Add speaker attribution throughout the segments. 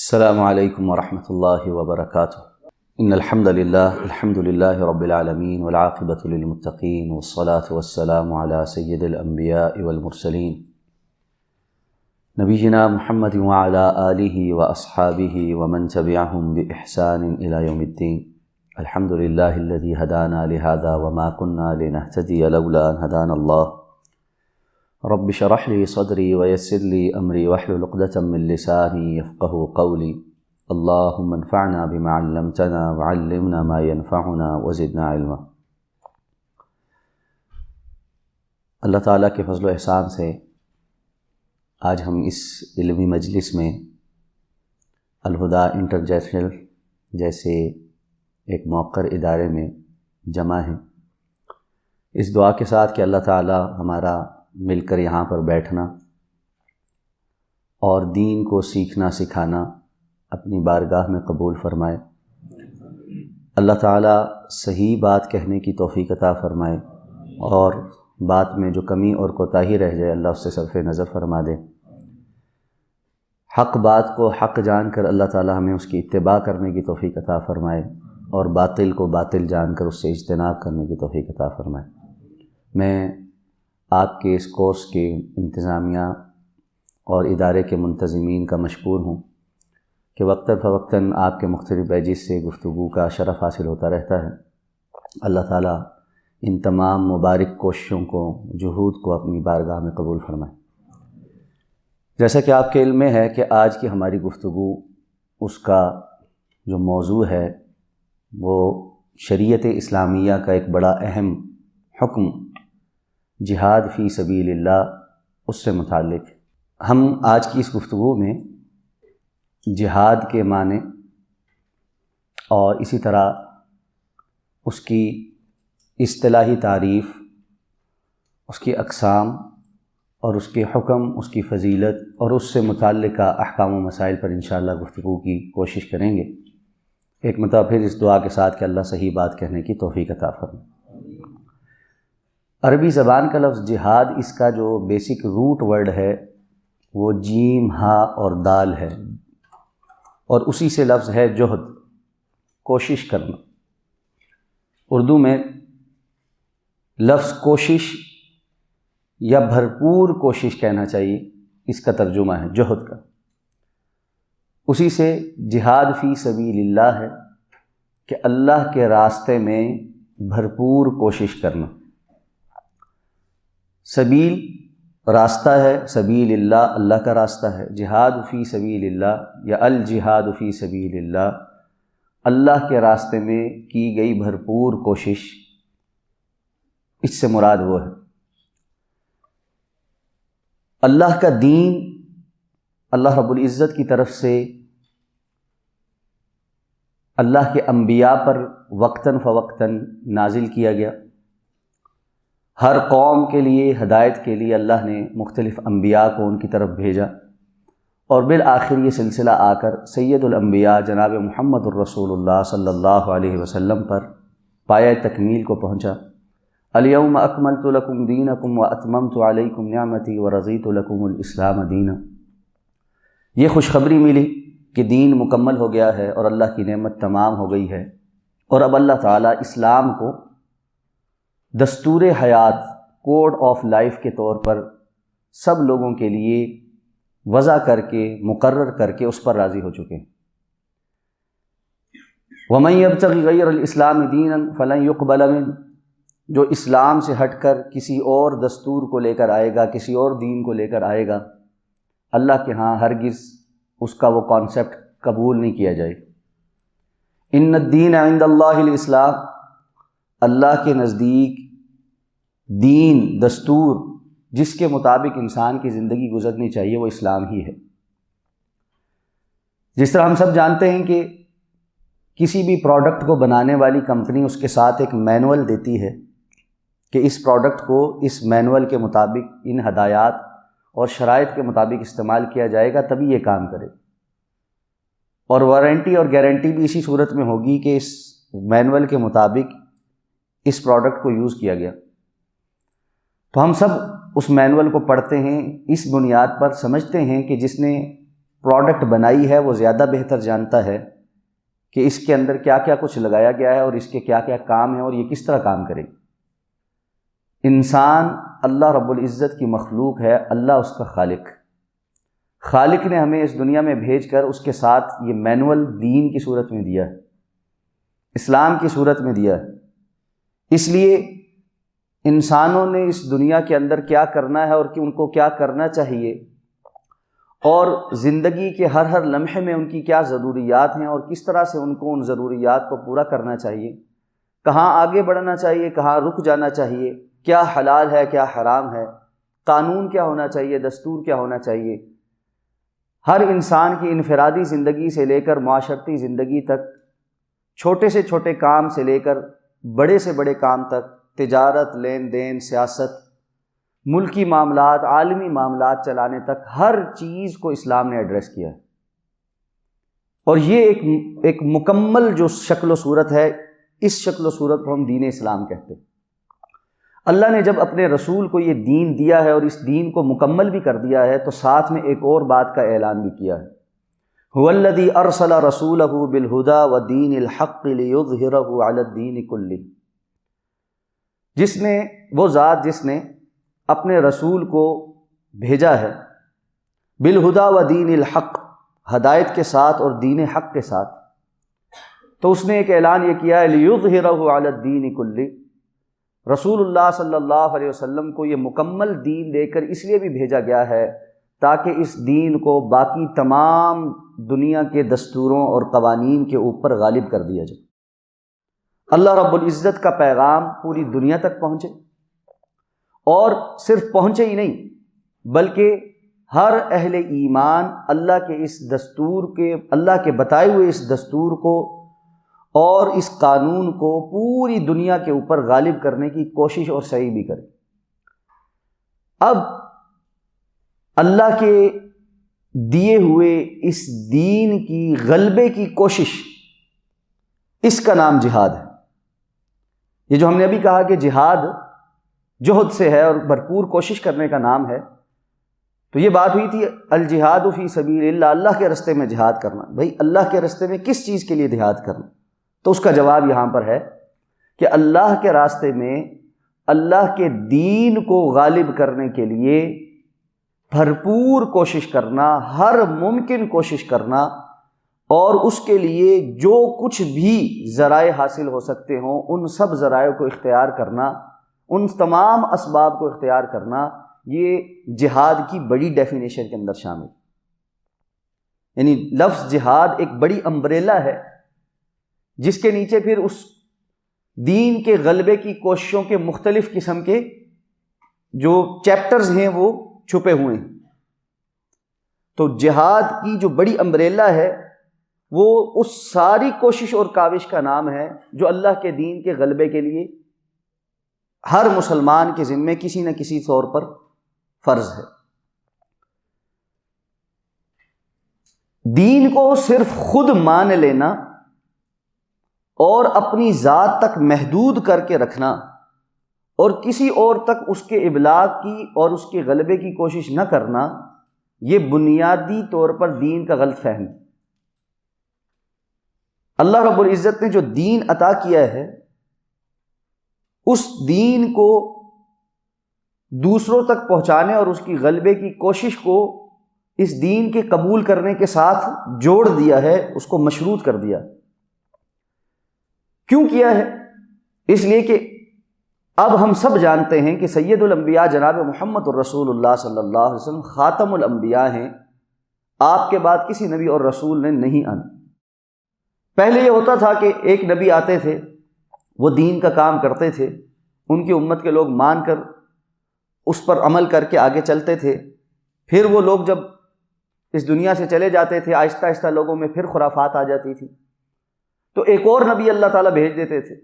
Speaker 1: السلام علیکم ورحمۃ اللہ وبرکاتہ۔ ان الحمد للہ رب العالمین والعاقبۃ للمتقین والصلاة والسلام علی سید الانبیاء والمرسلین نبینا محمد وعلی آلہ واصحابہ ومن تبعہم بإحسان الی یوم الدین۔ الحمد للہ الذی ہدانا لہذا وما کنا لنہتدی لولا ان ہدانا اللہ۔ رب اشرح لي صدري ويسر لي أمري واحلل عقدة من لساني يفقهوا قولي اللهم انفعنا بما علمتنا وعلمنا ما ينفعنا وزدنا علما۔ اللہ تعالیٰ کے فضل و احسان سے آج ہم اس علمی مجلس میں الہدیٰ انٹرنیشنل جیسے ایک موقر ادارے میں جمع ہیں، اس دعا کے ساتھ کہ اللہ تعالیٰ ہمارا مل کر یہاں پر بیٹھنا اور دین کو سیکھنا سکھانا اپنی بارگاہ میں قبول فرمائے۔ اللہ تعالیٰ صحیح بات کہنے کی توفیق عطا فرمائے اور بات میں جو کمی اور کوتاہی رہ جائے اللہ اس سے صرف نظر فرما دے۔ حق بات کو حق جان کر اللہ تعالیٰ ہمیں اس کی اتباع کرنے کی توفیق عطا فرمائے اور باطل کو باطل جان کر اس سے اجتناب کرنے کی توفیق عطا فرمائے۔ میں آپ کے اس کورس کے انتظامیہ اور ادارے کے منتظمین کا مشکور ہوں کہ وقتاً فوقتاً آپ کے مختلف بیجز سے گفتگو کا شرف حاصل ہوتا رہتا ہے۔ اللہ تعالیٰ ان تمام مبارک کوششوں کو، جہود کو اپنی بارگاہ میں قبول فرمائے۔ جیسا کہ آپ کے علم میں ہے کہ آج کی ہماری گفتگو اس کا جو موضوع ہے وہ شریعت اسلامیہ کا ایک بڑا اہم حکم جہاد فی سبیل اللہ اس سے متعلق ہے۔ ہم آج کی اس گفتگو میں جہاد کے معنی اور اسی طرح اس کی اصطلاحی تعریف، اس کی اقسام اور اس کے حکم، اس کی فضیلت اور اس سے متعلقہ احکام و مسائل پر انشاءاللہ گفتگو کی کوشش کریں گے۔ ایک مرتبہ پھر اس دعا کے ساتھ کہ اللہ صحیح بات کہنے کی توفیق عطا فرمائے۔ عربی زبان کا لفظ جہاد، اس کا جو بیسک روٹ ورڈ ہے وہ جیم ہا اور دال ہے اور اسی سے لفظ ہے جہد، کوشش کرنا۔ اردو میں لفظ کوشش یا بھرپور کوشش کہنا چاہیے، اس کا ترجمہ ہے جہد کا۔ اسی سے جہاد فی سبیل اللہ ہے کہ اللہ کے راستے میں بھرپور کوشش کرنا۔ سبیل راستہ ہے، سبیل اللہ اللہ کا راستہ ہے، جہاد فی سبیل اللہ یا الجہاد فی سبیل اللہ اللہ کے راستے میں کی گئی بھرپور کوشش، اس سے مراد وہ ہے۔ اللہ کا دین اللہ رب العزت کی طرف سے اللہ کے انبیاء پر وقتاً فوقتاً نازل کیا گیا۔ ہر قوم کے لیے ہدایت کے لیے اللہ نے مختلف انبیاء کو ان کی طرف بھیجا اور بالآخر یہ سلسلہ آ کر سید الانبیاء جناب محمد الرسول اللہ صلی اللہ علیہ وسلم پر پایہ تکمیل کو پہنچا۔ الیوم اکملت لکم دینکم واتممت علیکم نعمتی ورضیت لکم الاسلام دینا۔ یہ خوشخبری ملی کہ دین مکمل ہو گیا ہے اور اللہ کی نعمت تمام ہو گئی ہے، اور اب اللہ تعالیٰ اسلام کو دستور حیات، کوڈ آف لائف کے طور پر سب لوگوں کے لیے وضع کر کے، مقرر کر کے اس پر راضی ہو چکے ہیں۔ وَمَن يَبْتَغِ غَيْرَ الْإِسْلَامِ دِينًا فَلَن يُقْبَلَ مِنْهُ، جو اسلام سے ہٹ کر کسی اور دستور کو لے کر آئے گا، کسی اور دین کو لے کر آئے گا، اللہ کے ہاں ہرگز اس کا وہ کانسیپٹ قبول نہیں کیا جائے۔ ان الدین عند اللہ الاسلام، اللہ کے نزدیک دین، دستور جس کے مطابق انسان کی زندگی گزرنی چاہیے وہ اسلام ہی ہے۔ جس طرح ہم سب جانتے ہیں کہ کسی بھی پروڈکٹ کو بنانے والی کمپنی اس کے ساتھ ایک مینول دیتی ہے کہ اس پروڈکٹ کو اس مینول کے مطابق، ان ہدایات اور شرائط کے مطابق استعمال کیا جائے گا تبھی یہ کام کرے، اور وارنٹی اور گارنٹی بھی اسی صورت میں ہوگی کہ اس مینول کے مطابق اس پروڈکٹ کو یوز کیا گیا۔ تو ہم سب اس مینول کو پڑھتے ہیں، اس بنیاد پر سمجھتے ہیں کہ جس نے پروڈکٹ بنائی ہے وہ زیادہ بہتر جانتا ہے کہ اس کے اندر کیا کیا کچھ لگایا گیا ہے اور اس کے کیا کیا کام ہیں اور یہ کس طرح کام کرے. انسان اللہ رب العزت کی مخلوق ہے، اللہ اس کا خالق نے ہمیں اس دنیا میں بھیج کر اس کے ساتھ یہ مینول دین کی صورت میں دیا ہے، اسلام کی صورت میں دیا ہے. اس لیے انسانوں نے اس دنیا کے اندر کیا کرنا ہے اور کہ ان کو کیا کرنا چاہیے، اور زندگی کے ہر لمحے میں ان کی کیا ضروریات ہیں اور کس طرح سے ان کو ان ضروریات کو پورا کرنا چاہیے، کہاں آگے بڑھنا چاہیے، کہاں رک جانا چاہیے، کیا حلال ہے کیا حرام ہے، قانون کیا ہونا چاہیے، دستور کیا ہونا چاہیے. ہر انسان کی انفرادی زندگی سے لے کر معاشرتی زندگی تک، چھوٹے سے چھوٹے کام سے لے کر بڑے سے بڑے کام تک، تجارت، لین دین، سیاست، ملکی معاملات، عالمی معاملات چلانے تک، ہر چیز کو اسلام نے ایڈریس کیا ہے. اور یہ ایک مکمل جو شکل و صورت ہے، اس شکل و صورت کو ہم دین اسلام کہتے ہیں. اللہ نے جب اپنے رسول کو یہ دین دیا ہے اور اس دین کو مکمل بھی کر دیا ہے تو ساتھ میں ایک اور بات کا اعلان بھی کیا ہے. هو الذی ارسل رسولہ بالہدی ودین الحق لیظہرہ علی الدین کلہ. وہ ذات جس نے اپنے رسول کو بھیجا ہے بالہدی ودین الحق، ہدایت کے ساتھ اور دین حق کے ساتھ، تو اس نے ایک اعلان یہ کیا ہے لیظہرہ علی الدین کلہ. رسول اللہ صلی اللہ علیہ وسلم کو یہ مکمل دین دے کر اس لیے بھی بھیجا گیا ہے تاکہ اس دین کو باقی تمام دنیا کے دستوروں اور قوانین کے اوپر غالب کر دیا جائے. اللہ رب العزت کا پیغام پوری دنیا تک پہنچے، اور صرف پہنچے ہی نہیں بلکہ ہر اہل ایمان اللہ کے اس دستور کے، اللہ کے بتائے ہوئے اس دستور کو اور اس قانون کو پوری دنیا کے اوپر غالب کرنے کی کوشش اور سعی بھی کرے. اب اللہ کے دیے ہوئے اس دین کی غلبے کی کوشش، اس کا نام جہاد ہے. یہ جو ہم نے ابھی کہا کہ جہاد جہد سے ہے اور بھرپور کوشش کرنے کا نام ہے، تو یہ بات ہوئی تھی الجہاد فی سبیل اللہ، اللہ کے راستے میں جہاد کرنا. بھئی اللہ کے راستے میں کس چیز کے لیے جہاد کرنا؟ تو اس کا جواب یہاں پر ہے کہ اللہ کے راستے میں اللہ کے دین کو غالب کرنے کے لیے بھرپور کوشش کرنا، ہر ممکن کوشش کرنا، اور اس کے لیے جو کچھ بھی ذرائع حاصل ہو سکتے ہوں ان سب ذرائع کو اختیار کرنا، ان تمام اسباب کو اختیار کرنا، یہ جہاد کی بڑی ڈیفینیشن کے اندر شامل. یعنی لفظ جہاد ایک بڑی امبریلا ہے جس کے نیچے پھر اس دین کے غلبے کی کوششوں کے مختلف قسم کے جو چیپٹرز ہیں وہ چھپے ہوئے ہیں. تو جہاد کی جو بڑی امبریلا ہے وہ اس ساری کوشش اور کاوش کا نام ہے جو اللہ کے دین کے غلبے کے لیے ہر مسلمان کے ذمے کسی نہ کسی طور پر فرض ہے. دین کو صرف خود مان لینا اور اپنی ذات تک محدود کر کے رکھنا اور کسی اور تک اس کے ابلاغ کی اور اس کے غلبے کی کوشش نہ کرنا، یہ بنیادی طور پر دین کا غلط فہم ہے. اللہ رب العزت نے جو دین عطا کیا ہے اس دین کو دوسروں تک پہنچانے اور اس کی غلبے کی کوشش کو اس دین کے قبول کرنے کے ساتھ جوڑ دیا ہے، اس کو مشروط کر دیا. کیوں کیا ہے؟ اس لیے کہ اب ہم سب جانتے ہیں کہ سید الانبیاء جناب محمد الرسول اللہ صلی اللہ علیہ وسلم خاتم الانبیاء ہیں. آپ کے بعد کسی نبی اور رسول نے نہیں آنا. پہلے یہ ہوتا تھا کہ ایک نبی آتے تھے، وہ دین کا کام کرتے تھے، ان کی امت کے لوگ مان کر اس پر عمل کر کے آگے چلتے تھے. پھر وہ لوگ جب اس دنیا سے چلے جاتے تھے، آہستہ آہستہ لوگوں میں پھر خرافات آ جاتی تھی، تو ایک اور نبی اللہ تعالیٰ بھیج دیتے تھے،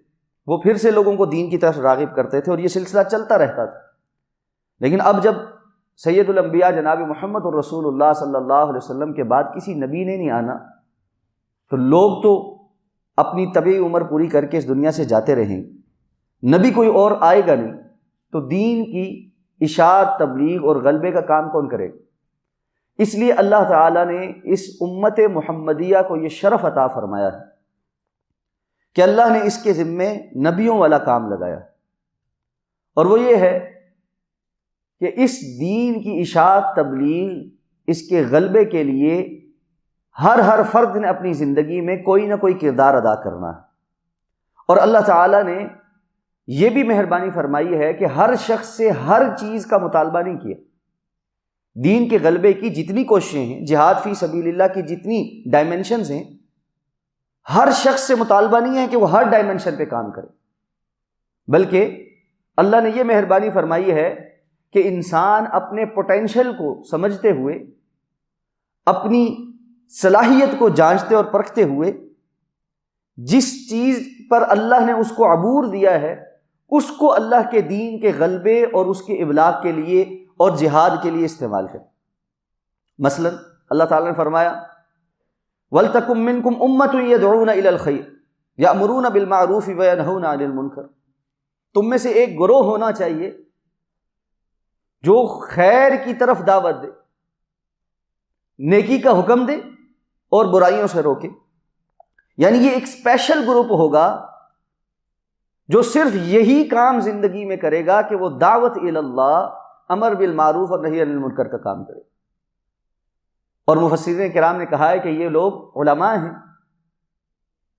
Speaker 1: وہ پھر سے لوگوں کو دین کی طرف راغب کرتے تھے، اور یہ سلسلہ چلتا رہتا تھا. لیکن اب جب سید الانبیاء جناب محمد الرسول اللہ صلی اللہ علیہ وسلم کے بعد کسی نبی نے نہیں آنا، تو لوگ تو اپنی طبعی عمر پوری کر کے اس دنیا سے جاتے رہیں، نبی کوئی اور آئے گا نہیں، تو دین کی اشاعت، تبلیغ اور غلبے کا کام کون کرے گا؟ اس لیے اللہ تعالیٰ نے اس امت محمدیہ کو یہ شرف عطا فرمایا ہے کہ اللہ نے اس کے ذمے نبیوں والا کام لگایا، اور وہ یہ ہے کہ اس دین کی اشاعت تبلیغ، اس کے غلبے کے لیے ہر فرد نے اپنی زندگی میں کوئی نہ کوئی کردار ادا کرنا ہے۔ اور اللہ تعالیٰ نے یہ بھی مہربانی فرمائی ہے کہ ہر شخص سے ہر چیز کا مطالبہ نہیں کیا۔ دین کے غلبے کی جتنی کوششیں ہیں، جہاد فی سبیل اللہ کی جتنی ڈائمنشنز ہیں، ہر شخص سے مطالبہ نہیں ہے کہ وہ ہر ڈائمنشن پہ کام کرے، بلکہ اللہ نے یہ مہربانی فرمائی ہے کہ انسان اپنے پوٹینشل کو سمجھتے ہوئے، اپنی صلاحیت کو جانچتے اور پرکھتے ہوئے، جس چیز پر اللہ نے اس کو عبور دیا ہے اس کو اللہ کے دین کے غلبے اور اس کے ابلاغ کے لیے اور جہاد کے لیے استعمال کرے۔ مثلا اللہ تعالیٰ نے فرمایا وَلْتَكُن مِّنكُمْ أُمَّةٌ يَدْعُونَ إِلَى الْخَيْرِ يَأْمُرُونَ بِالْمَعْرُوفِ وَيَنْهَوْنَ عَنِ الْمُنكَرِ، تم میں سے ایک گروہ ہونا چاہیے جو خیر کی طرف دعوت دے، نیکی کا حکم دے اور برائیوں سے روکے۔ یعنی یہ ایک اسپیشل گروپ ہوگا جو صرف یہی کام زندگی میں کرے گا کہ وہ دعوت الی اللہ، امر بالمعروف اور نہی عن المنکر کا کام کرے۔ اور مفسرین کرام نے کہا ہے کہ یہ لوگ علماء ہیں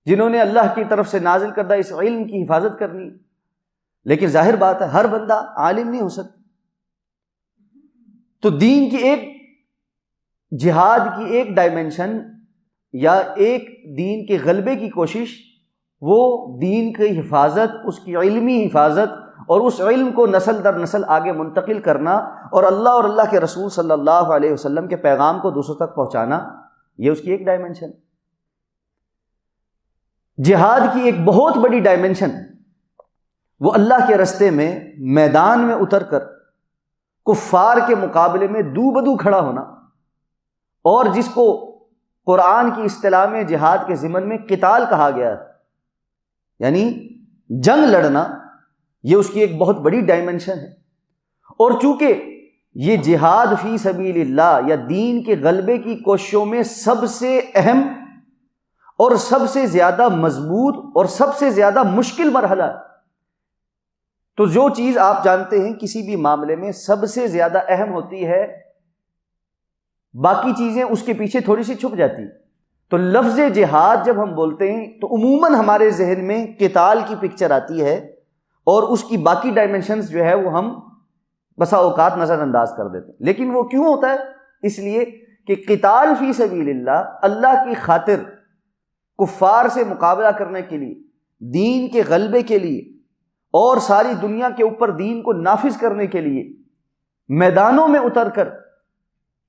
Speaker 1: جنہوں نے اللہ کی طرف سے نازل کردہ اس علم کی حفاظت کرنی، لیکن ظاہر بات ہے ہر بندہ عالم نہیں ہو سکتا۔ تو دین کی ایک، جہاد کی ایک ڈائمنشن یا ایک دین کے غلبے کی کوشش، وہ دین کی حفاظت، اس کی علمی حفاظت اور اس علم کو نسل در نسل آگے منتقل کرنا اور اللہ اور اللہ کے رسول صلی اللہ علیہ وسلم کے پیغام کو دوسروں تک پہنچانا، یہ اس کی ایک ڈائمنشن۔ جہاد کی ایک بہت بڑی ڈائمنشن وہ اللہ کے راستے میں میدان میں اتر کر کفار کے مقابلے میں دو بدو کھڑا ہونا، اور جس کو قرآن کی اصطلاح میں جہاد کے ضمن میں قتال کہا گیا ہے، یعنی جنگ لڑنا، یہ اس کی ایک بہت بڑی ڈائمنشن ہے۔ اور چونکہ یہ جہاد فی سبیل اللہ یا دین کے غلبے کی کوششوں میں سب سے اہم اور سب سے زیادہ مضبوط اور سب سے زیادہ مشکل مرحلہ ہے، تو جو چیز آپ جانتے ہیں کسی بھی معاملے میں سب سے زیادہ اہم ہوتی ہے، باقی چیزیں اس کے پیچھے تھوڑی سی چھپ جاتی ہیں۔ تو لفظ جہاد جب ہم بولتے ہیں تو عموماً ہمارے ذہن میں قتال کی پکچر آتی ہے، اور اس کی باقی ڈائمنشنز جو ہے وہ ہم بسا اوقات نظر انداز کر دیتے ہیں۔ لیکن وہ کیوں ہوتا ہے؟ اس لیے کہ قتال فی سبیل اللہ، اللہ کی خاطر کفار سے مقابلہ کرنے کے لیے، دین کے غلبے کے لیے اور ساری دنیا کے اوپر دین کو نافذ کرنے کے لیے میدانوں میں اتر کر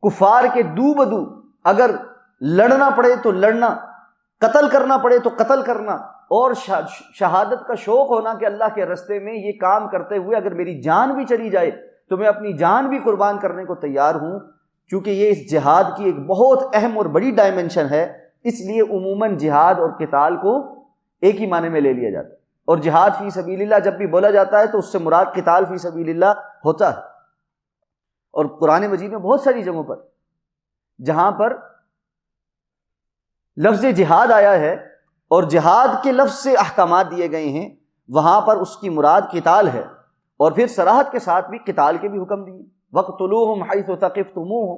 Speaker 1: کفار کے دو بدو، اگر لڑنا پڑے تو لڑنا، قتل کرنا پڑے تو قتل کرنا، اور شہادت کا شوق ہونا کہ اللہ کے راستے میں یہ کام کرتے ہوئے اگر میری جان بھی چلی جائے تو میں اپنی جان بھی قربان کرنے کو تیار ہوں، چونکہ یہ اس جہاد کی ایک بہت اہم اور بڑی ڈائمنشن ہے۔ اس لیے عموماً جہاد اور قتال کو ایک ہی معنی میں لے لیا جاتا ہے، اور جہاد فی سبیل اللہ جب بھی بولا جاتا ہے تو اس سے مراد قتال فی سبیل اللہ ہوتا ہے۔ اور قرآن مجید میں بہت ساری جگہوں پر جہاں پر لفظ جہاد آیا ہے اور جہاد کے لفظ سے احکامات دیے گئے ہیں، وہاں پر اس کی مراد قتال ہے، اور پھر صراحت کے ساتھ بھی قتال کے بھی حکم دیے، وَاقْتُلُوهُمْ حَيْثُ ثَقِفْتُمُوهُمْ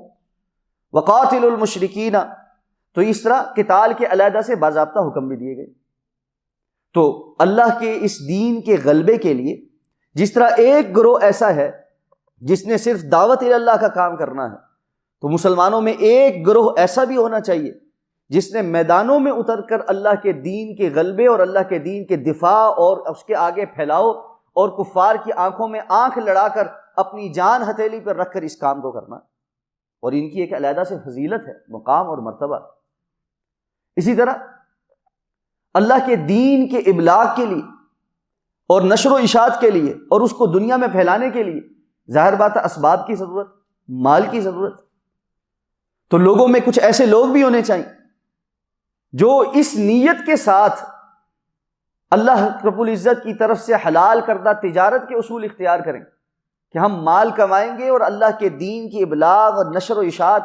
Speaker 1: وَقَاتِلُوا الْمُشْرِكِينَ، تو اس طرح قتال کے علیحدہ سے باضابطہ حکم بھی دیے گئے۔ تو اللہ کے اس دین کے غلبے کے لیے جس طرح ایک گروہ ایسا ہے جس نے صرف دعوت اللہ کا کام کرنا ہے، تو مسلمانوں میں ایک گروہ ایسا بھی ہونا چاہیے جس نے میدانوں میں اتر کر اللہ کے دین کے غلبے اور اللہ کے دین کے دفاع اور اس کے آگے پھیلاؤ اور کفار کی آنکھوں میں آنکھ لڑا کر اپنی جان ہتھیلی پر رکھ کر اس کام کو کرنا، اور ان کی ایک علیحدہ سے فضیلت ہے، مقام اور مرتبہ۔ اسی طرح اللہ کے دین کے ابلاغ کے لیے اور نشر و اشاعت کے لیے اور اس کو دنیا میں پھیلانے کے لیے ظاہر بات ہے اسباب کی ضرورت، مال کی ضرورت۔ تو لوگوں میں کچھ ایسے لوگ بھی ہونے چاہیے جو اس نیت کے ساتھ اللہ رب العزت کی طرف سے حلال کردہ تجارت کے اصول اختیار کریں کہ ہم مال کمائیں گے اور اللہ کے دین کی ابلاغ اور نشر و اشاعت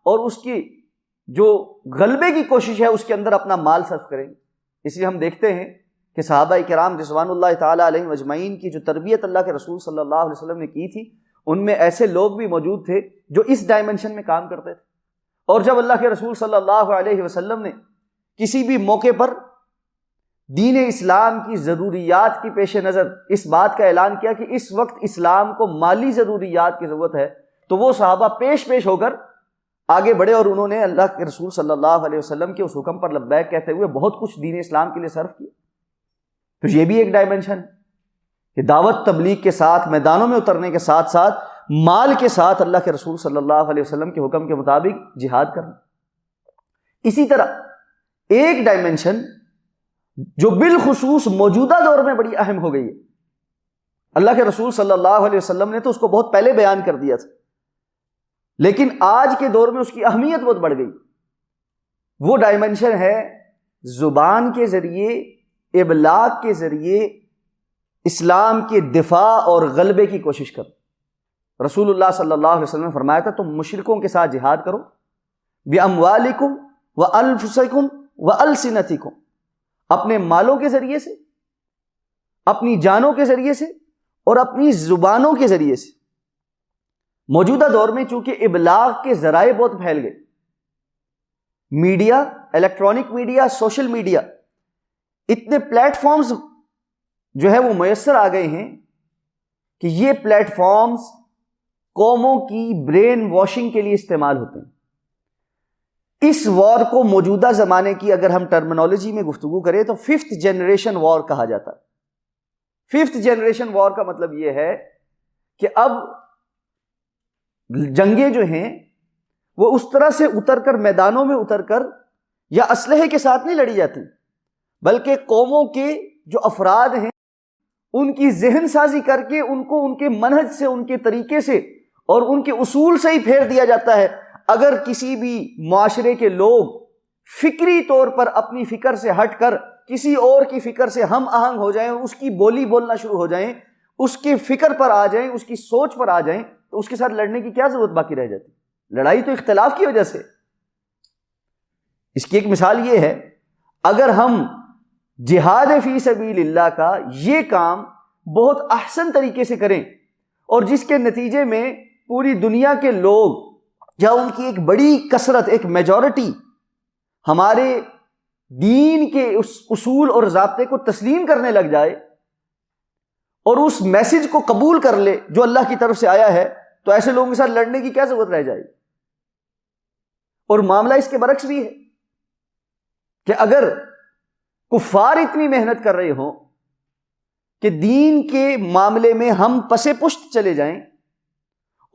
Speaker 1: اور اس کی جو غلبے کی کوشش ہے اس کے اندر اپنا مال صرف کریں گے. اس لیے ہم دیکھتے ہیں کہ صحابہ کرام رضوان اللہ تعالیٰ علیہم اجمعین کی جو تربیت اللہ کے رسول صلی اللہ علیہ وسلم نے کی تھی، ان میں ایسے لوگ بھی موجود تھے جو اس ڈائمنشن میں کام کرتے تھے. اور جب اللہ کے رسول صلی اللہ علیہ وسلم نے کسی بھی موقع پر دین اسلام کی ضروریات کی پیش نظر اس بات کا اعلان کیا کہ اس وقت اسلام کو مالی ضروریات کی ضرورت ہے، تو وہ صحابہ پیش ہو کر آگے بڑھے اور انہوں نے اللہ کے رسول صلی اللہ علیہ وسلم کے اس حکم پر لبیک کہتے ہوئے بہت کچھ دین اسلام کے لیے صرف کیا. تو یہ بھی ایک ڈائمنشن ہے کہ دعوت تبلیغ کے ساتھ، میدانوں میں اترنے کے ساتھ ساتھ مال کے ساتھ اللہ کے رسول صلی اللہ علیہ وسلم کے حکم کے مطابق جہاد کرنا. اسی طرح ایک ڈائمنشن جو بالخصوص موجودہ دور میں بڑی اہم ہو گئی ہے، اللہ کے رسول صلی اللہ علیہ وسلم نے تو اس کو بہت پہلے بیان کر دیا تھا، لیکن آج کے دور میں اس کی اہمیت بہت بڑھ گئی. وہ ڈائمنشن ہے زبان کے ذریعے، ابلاغ کے ذریعے اسلام کے دفاع اور غلبے کی کوشش کرو. رسول اللہ صلی اللہ علیہ وسلم نے فرمایا تھا تم مشرکوں کے ساتھ جہاد کرو بِأَمْوَالِكُمْ وَأَنفُسِكُمْ وَأَلْسِنَتِكُمْ، اپنے مالوں کے ذریعے سے، اپنی جانوں کے ذریعے سے اور اپنی زبانوں کے ذریعے سے. موجودہ دور میں چونکہ ابلاغ کے ذرائع بہت پھیل گئے، media, electronic media, social media, اتنے پلیٹ فارمز جو ہے وہ میسر آ گئے ہیں کہ یہ پلیٹ فارمز قوموں کی برین واشنگ کے لیے استعمال ہوتے ہیں. اس وار کو موجودہ زمانے کی اگر ہم ٹرمنالوجی میں گفتگو کریں تو 5th جنریشن وار کہا جاتا ہے. 5th جنریشن وار کا مطلب یہ ہے کہ اب جنگیں جو ہیں وہ اس طرح سے اتر کر میدانوں میں اتر کر یا اسلحے کے ساتھ نہیں لڑی جاتی، بلکہ قوموں کے جو افراد ہیں ان کی ذہن سازی کر کے ان کو ان کے منہج سے، ان کے طریقے سے اور ان کے اصول سے ہی پھیر دیا جاتا ہے. اگر کسی بھی معاشرے کے لوگ فکری طور پر اپنی فکر سے ہٹ کر کسی اور کی فکر سے ہم آہنگ ہو جائیں، اس کی بولی بولنا شروع ہو جائیں، اس کی فکر پر آ جائیں، اس کی سوچ پر آ جائیں، تو اس کے ساتھ لڑنے کی کیا ضرورت باقی رہ جاتی؟ لڑائی تو اختلاف کی وجہ سے. اس کی ایک مثال یہ ہے، اگر ہم جہاد فی سبیل اللہ کا یہ کام بہت احسن طریقے سے کریں اور جس کے نتیجے میں پوری دنیا کے لوگ یا ان کی ایک بڑی کثرت، ایک میجورٹی ہمارے دین کے اس اصول اور ضابطے کو تسلیم کرنے لگ جائے اور اس میسج کو قبول کر لے جو اللہ کی طرف سے آیا ہے، تو ایسے لوگوں کے ساتھ لڑنے کی کیا ضرورت رہ جائے. اور معاملہ اس کے برعکس بھی ہے کہ اگر کفار اتنی محنت کر رہے ہوں کہ دین کے معاملے میں ہم پس پشت چلے جائیں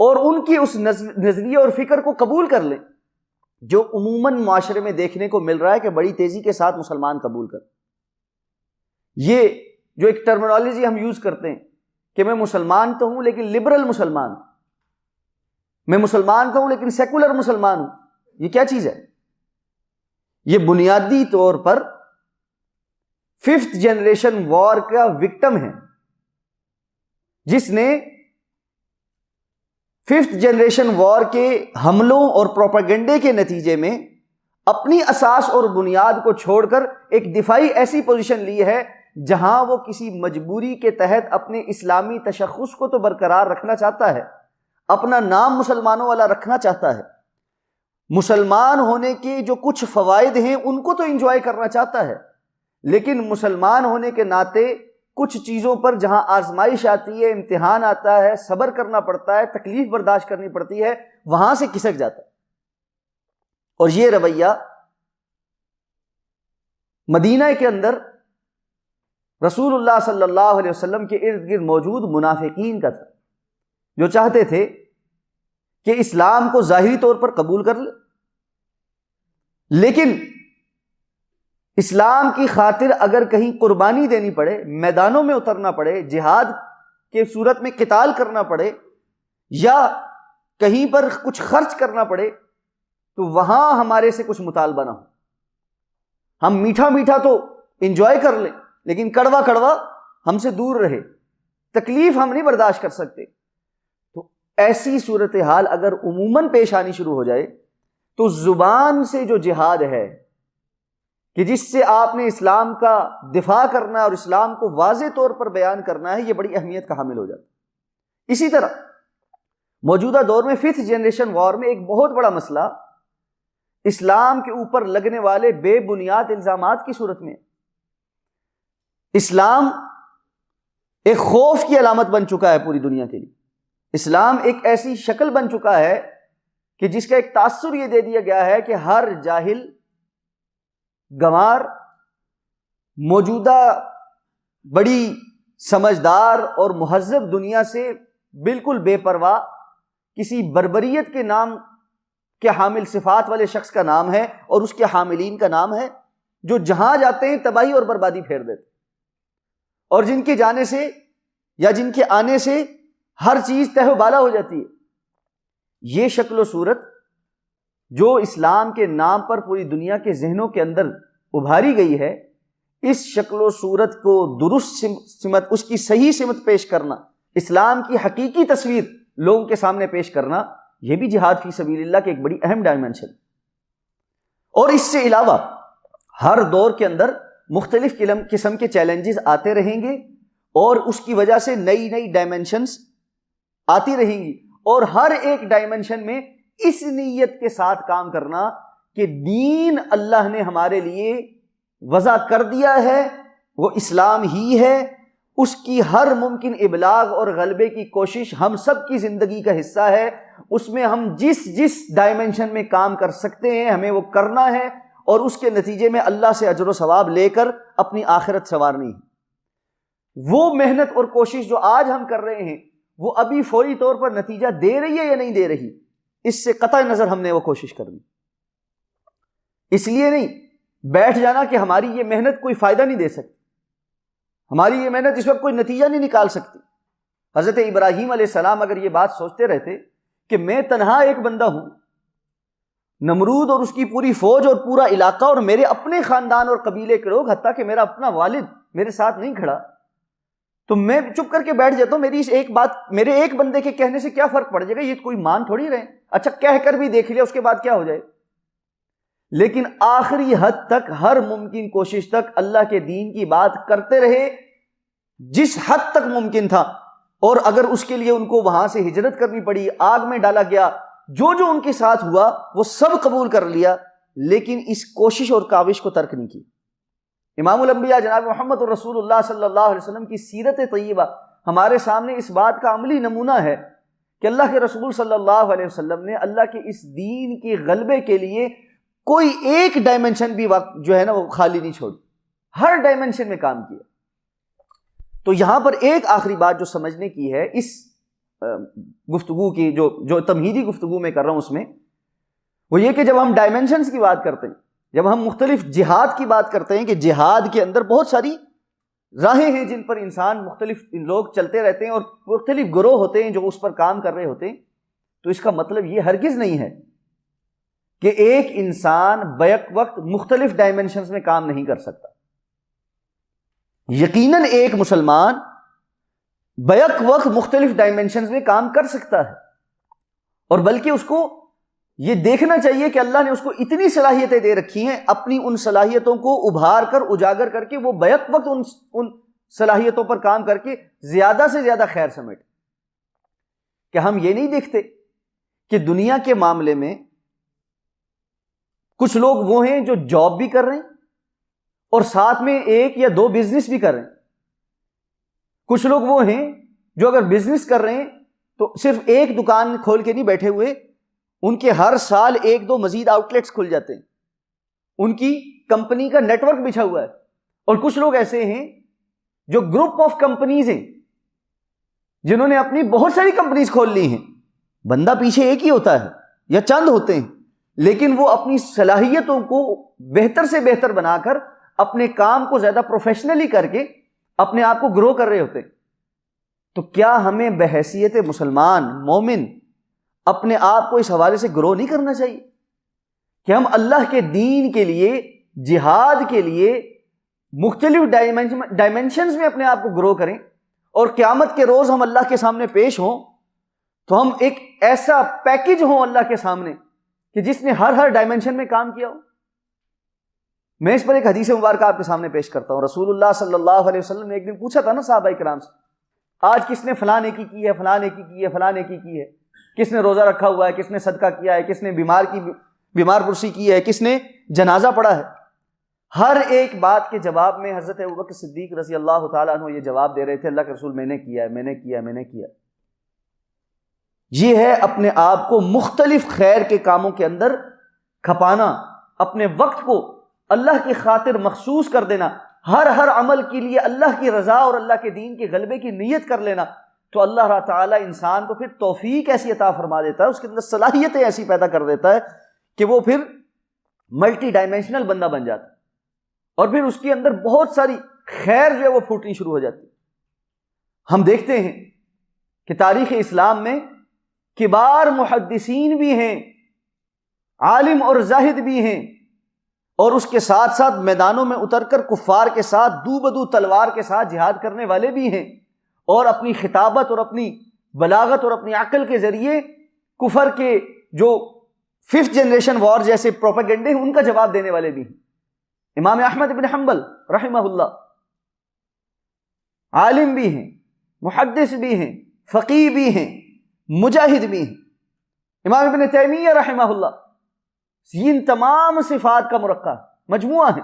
Speaker 1: اور ان کی اس نظریے اور فکر کو قبول کر لیں جو عموماً معاشرے میں دیکھنے کو مل رہا ہے کہ بڑی تیزی کے ساتھ مسلمان قبول کر. یہ جو ایک ٹرمنالوجی ہم یوز کرتے ہیں کہ میں مسلمان تو ہوں لیکن لبرل مسلمان ہوں، میں مسلمان تو ہوں لیکن سیکولر مسلمان ہوں، یہ کیا چیز ہے؟ یہ بنیادی طور پر 5th جنریشن وار کا وکٹم ہے، جس نے 5th جنریشن وار کے حملوں اور پروپیگنڈے کے نتیجے میں اپنی اساس اور بنیاد کو چھوڑ کر ایک دفاعی ایسی پوزیشن لی ہے جہاں وہ کسی مجبوری کے تحت اپنے اسلامی تشخص کو تو برقرار رکھنا چاہتا ہے، اپنا نام مسلمانوں والا رکھنا چاہتا ہے، مسلمان ہونے کے جو کچھ فوائد ہیں ان کو تو انجوائے کرنا چاہتا ہے، لیکن مسلمان ہونے کے ناطے کچھ چیزوں پر جہاں آزمائش آتی ہے، امتحان آتا ہے، صبر کرنا پڑتا ہے، تکلیف برداشت کرنی پڑتی ہے، وہاں سے کھسک جاتا ہے. اور یہ رویہ مدینہ کے اندر رسول اللہ صلی اللہ علیہ وسلم کے ارد گرد موجود منافقین کا تھا، جو چاہتے تھے کہ اسلام کو ظاہری طور پر قبول کر لے، لیکن اسلام کی خاطر اگر کہیں قربانی دینی پڑے، میدانوں میں اترنا پڑے، جہاد کے صورت میں قتال کرنا پڑے یا کہیں پر کچھ خرچ کرنا پڑے، تو وہاں ہمارے سے کچھ مطالبہ نہ ہو. ہم میٹھا میٹھا تو انجوائے کر لیں لیکن کڑوا کڑوا ہم سے دور رہے، تکلیف ہم نہیں برداشت کر سکتے. تو ایسی صورتحال اگر عموماً پیش آنی شروع ہو جائے تو زبان سے جو جہاد ہے کہ جس سے آپ نے اسلام کا دفاع کرنا ہے اور اسلام کو واضح طور پر بیان کرنا ہے، یہ بڑی اہمیت کا حامل ہو جاتا ہے۔ اسی طرح موجودہ دور میں 5th جنریشن وار میں ایک بہت بڑا مسئلہ اسلام کے اوپر لگنے والے بے بنیاد الزامات کی صورت میں، اسلام ایک خوف کی علامت بن چکا ہے پوری دنیا کے لیے۔ اسلام ایک ایسی شکل بن چکا ہے کہ جس کا ایک تاثر یہ دے دیا گیا ہے کہ ہر جاہل، گنوار، موجودہ بڑی سمجھدار اور مہذب دنیا سے بالکل بے پرواہ کسی بربریت کے نام کے حامل صفات والے شخص کا نام ہے اور اس کے حاملین کا نام ہے، جو جہاں جاتے ہیں تباہی اور بربادی پھیر دیتے، اور جن کے جانے سے یا جن کے آنے سے ہر چیز تہ و بالا ہو جاتی ہے۔ یہ شکل و صورت جو اسلام کے نام پر پوری دنیا کے ذہنوں کے اندر ابھاری گئی ہے، اس شکل و صورت کو درست سمت، اس کی صحیح سمت پیش کرنا، اسلام کی حقیقی تصویر لوگوں کے سامنے پیش کرنا، یہ بھی جہاد فی سبیل اللہ کی ایک بڑی اہم ڈائمنشن۔ اور اس سے علاوہ ہر دور کے اندر مختلف قسم کے چیلنجز آتے رہیں گے اور اس کی وجہ سے نئی نئی ڈائمنشنز آتی رہیں گی، اور ہر ایک ڈائمنشن میں اس نیت کے ساتھ کام کرنا کہ دین اللہ نے ہمارے لیے وضع کر دیا ہے، وہ اسلام ہی ہے، اس کی ہر ممکن ابلاغ اور غلبے کی کوشش ہم سب کی زندگی کا حصہ ہے، اس میں ہم جس ڈائمنشن میں کام کر سکتے ہیں ہمیں وہ کرنا ہے، اور اس کے نتیجے میں اللہ سے اجر و ثواب لے کر اپنی آخرت سنوارنی ہے۔ وہ محنت اور کوشش جو آج ہم کر رہے ہیں وہ ابھی فوری طور پر نتیجہ دے رہی ہے یا نہیں دے رہی، اس سے قطع نظر ہم نے وہ کوشش کرنی۔ اس لیے نہیں بیٹھ جانا کہ ہماری یہ محنت کوئی فائدہ نہیں دے سکتی، ہماری یہ محنت اس وقت کوئی نتیجہ نہیں نکال سکتی۔ حضرت ابراہیم علیہ السلام اگر یہ بات سوچتے رہتے کہ میں تنہا ایک بندہ ہوں، نمرود اور اس کی پوری فوج اور پورا علاقہ اور میرے اپنے خاندان اور قبیلے کے لوگ، حتیٰ کہ میرا اپنا والد میرے ساتھ نہیں کھڑا، تو میں چپ کر کے بیٹھ جاتا ہوں، میری اس ایک بات، میرے ایک بندے کے کہنے سے کیا فرق پڑ جائے گا، یہ کوئی مان تھوڑی رہے، اچھا کہہ کر بھی دیکھ لیا اس کے بعد کیا ہو جائے۔ لیکن آخری حد تک، ہر ممکن کوشش تک اللہ کے دین کی بات کرتے رہے جس حد تک ممکن تھا، اور اگر اس کے لیے ان کو وہاں سے ہجرت کرنی پڑی، آگ میں ڈالا گیا، جو جو ان کے ساتھ ہوا وہ سب قبول کر لیا، لیکن اس کوشش اور کاوش کو ترک نہیں کی۔ امام الانبیاء جناب محمد رسول اللہ صلی اللہ علیہ وسلم کی سیرت طیبہ ہمارے سامنے اس بات کا عملی نمونہ ہے کہ اللہ کے رسول صلی اللہ علیہ وسلم نے اللہ کے اس دین کے غلبے کے لیے کوئی ایک ڈائمنشن بھی جو ہے نا وہ خالی نہیں چھوڑی، ہر ڈائمنشن میں کام کیا۔ تو یہاں پر ایک آخری بات جو سمجھنے کی ہے اس گفتگو کی، جو تمہیدی گفتگو میں کر رہا ہوں اس میں، وہ یہ کہ جب ہم ڈائمنشنز کی بات کرتے ہیں، جب ہم مختلف جہاد کی بات کرتے ہیں کہ جہاد کے اندر بہت ساری راہیں ہیں جن پر انسان، مختلف لوگ چلتے رہتے ہیں اور مختلف گروہ ہوتے ہیں جو اس پر کام کر رہے ہوتے ہیں، تو اس کا مطلب یہ ہرگز نہیں ہے کہ ایک انسان بیک وقت مختلف ڈائمنشنز میں کام نہیں کر سکتا۔ یقیناً ایک مسلمان بیک وقت مختلف ڈائمنشنز میں کام کر سکتا ہے، اور بلکہ اس کو یہ دیکھنا چاہیے کہ اللہ نے اس کو اتنی صلاحیتیں دے رکھی ہیں، اپنی ان صلاحیتوں کو ابھار کر، اجاگر کر کے وہ بیک وقت ان صلاحیتوں پر کام کر کے زیادہ سے زیادہ خیر سمیٹ۔ کہ ہم یہ نہیں دیکھتے کہ دنیا کے معاملے میں کچھ لوگ وہ ہیں جو جاب بھی کر رہے ہیں اور ساتھ میں ایک یا دو بزنس بھی کر رہے ہیں، کچھ لوگ وہ ہیں جو اگر بزنس کر رہے ہیں تو صرف ایک دکان کھول کے نہیں بیٹھے ہوئے، ان کے ہر سال ایک دو مزید آؤٹ لیٹس کھل جاتے ہیں، ان کی کمپنی کا نیٹ ورک بچھا ہوا ہے۔ اور کچھ لوگ ایسے ہیں جو گروپ آف کمپنیز ہیں جنہوں نے اپنی بہت ساری کمپنیز کھول لی ہیں، بندہ پیچھے ایک ہی ہوتا ہے یا چند ہوتے ہیں، لیکن وہ اپنی صلاحیتوں کو بہتر سے بہتر بنا کر، اپنے کام کو زیادہ پروفیشنلی کر کے اپنے آپ کو گرو کر رہے ہوتے ہیں۔ تو کیا ہمیں بحیثیت مسلمان مومن اپنے آپ کو اس حوالے سے گرو نہیں کرنا چاہیے کہ ہم اللہ کے دین کے لیے، جہاد کے لیے مختلف ڈائمنشنز میں اپنے آپ کو گرو کریں، اور قیامت کے روز ہم اللہ کے سامنے پیش ہوں تو ہم ایک ایسا پیکج ہوں اللہ کے سامنے کہ جس نے ہر ڈائمنشن میں کام کیا ہو. میں اس پر ایک حدیث مبارکہ آپ کے سامنے پیش کرتا ہوں. رسول اللہ صلی اللہ علیہ وسلم نے ایک دن پوچھا تھا نا صحابہ کرام سے, آج کس نے فلاں نیکی کی ہے, فلاں نیکی کی ہے, فلاں نیکی کی ہے, کس نے روزہ رکھا ہوا ہے, کس نے صدقہ کیا ہے, کس نے بیمار پرسی کی ہے, کس نے جنازہ پڑھا ہے. ہر ایک بات کے جواب میں حضرت ابوبکر صدیق رضی اللہ تعالیٰ عنہ یہ جواب دے رہے تھے, اللہ کے رسول میں نے کیا ہے, میں نے کیا ہے, میں نے کیا ہے. یہ ہے اپنے آپ کو مختلف خیر کے کاموں کے اندر کھپانا, اپنے وقت کو اللہ کی خاطر مخصوص کر دینا, ہر عمل کے لیے اللہ کی رضا اور اللہ کے دین کے غلبے کی نیت کر لینا. تو اللہ تعالیٰ انسان کو پھر توفیق ایسی عطا فرما دیتا ہے, اس کے اندر صلاحیتیں ایسی پیدا کر دیتا ہے کہ وہ پھر ملٹی ڈائمینشنل بندہ بن جاتا ہے, اور پھر اس کے اندر بہت ساری خیر جو ہے وہ پھوٹنی شروع ہو جاتی ہے. ہم دیکھتے ہیں کہ تاریخ اسلام میں کبار محدثین بھی ہیں, عالم اور زاہد بھی ہیں, اور اس کے ساتھ ساتھ میدانوں میں اتر کر کفار کے ساتھ دو بدو تلوار کے ساتھ جہاد کرنے والے بھی ہیں, اور اپنی خطابت اور اپنی بلاغت اور اپنی عقل کے ذریعے کفر کے جو 5th جنریشن وار جیسے پروپیگنڈے ہیں ان کا جواب دینے والے بھی ہیں. امام احمد بن حنبل رحمہ اللہ عالم بھی ہیں, محدث بھی ہیں, فقیہ بھی ہیں, مجاہد بھی ہیں. امام ابن تیمیہ رحمہ اللہ, ان تمام صفات کا مرکب مجموعہ ہے.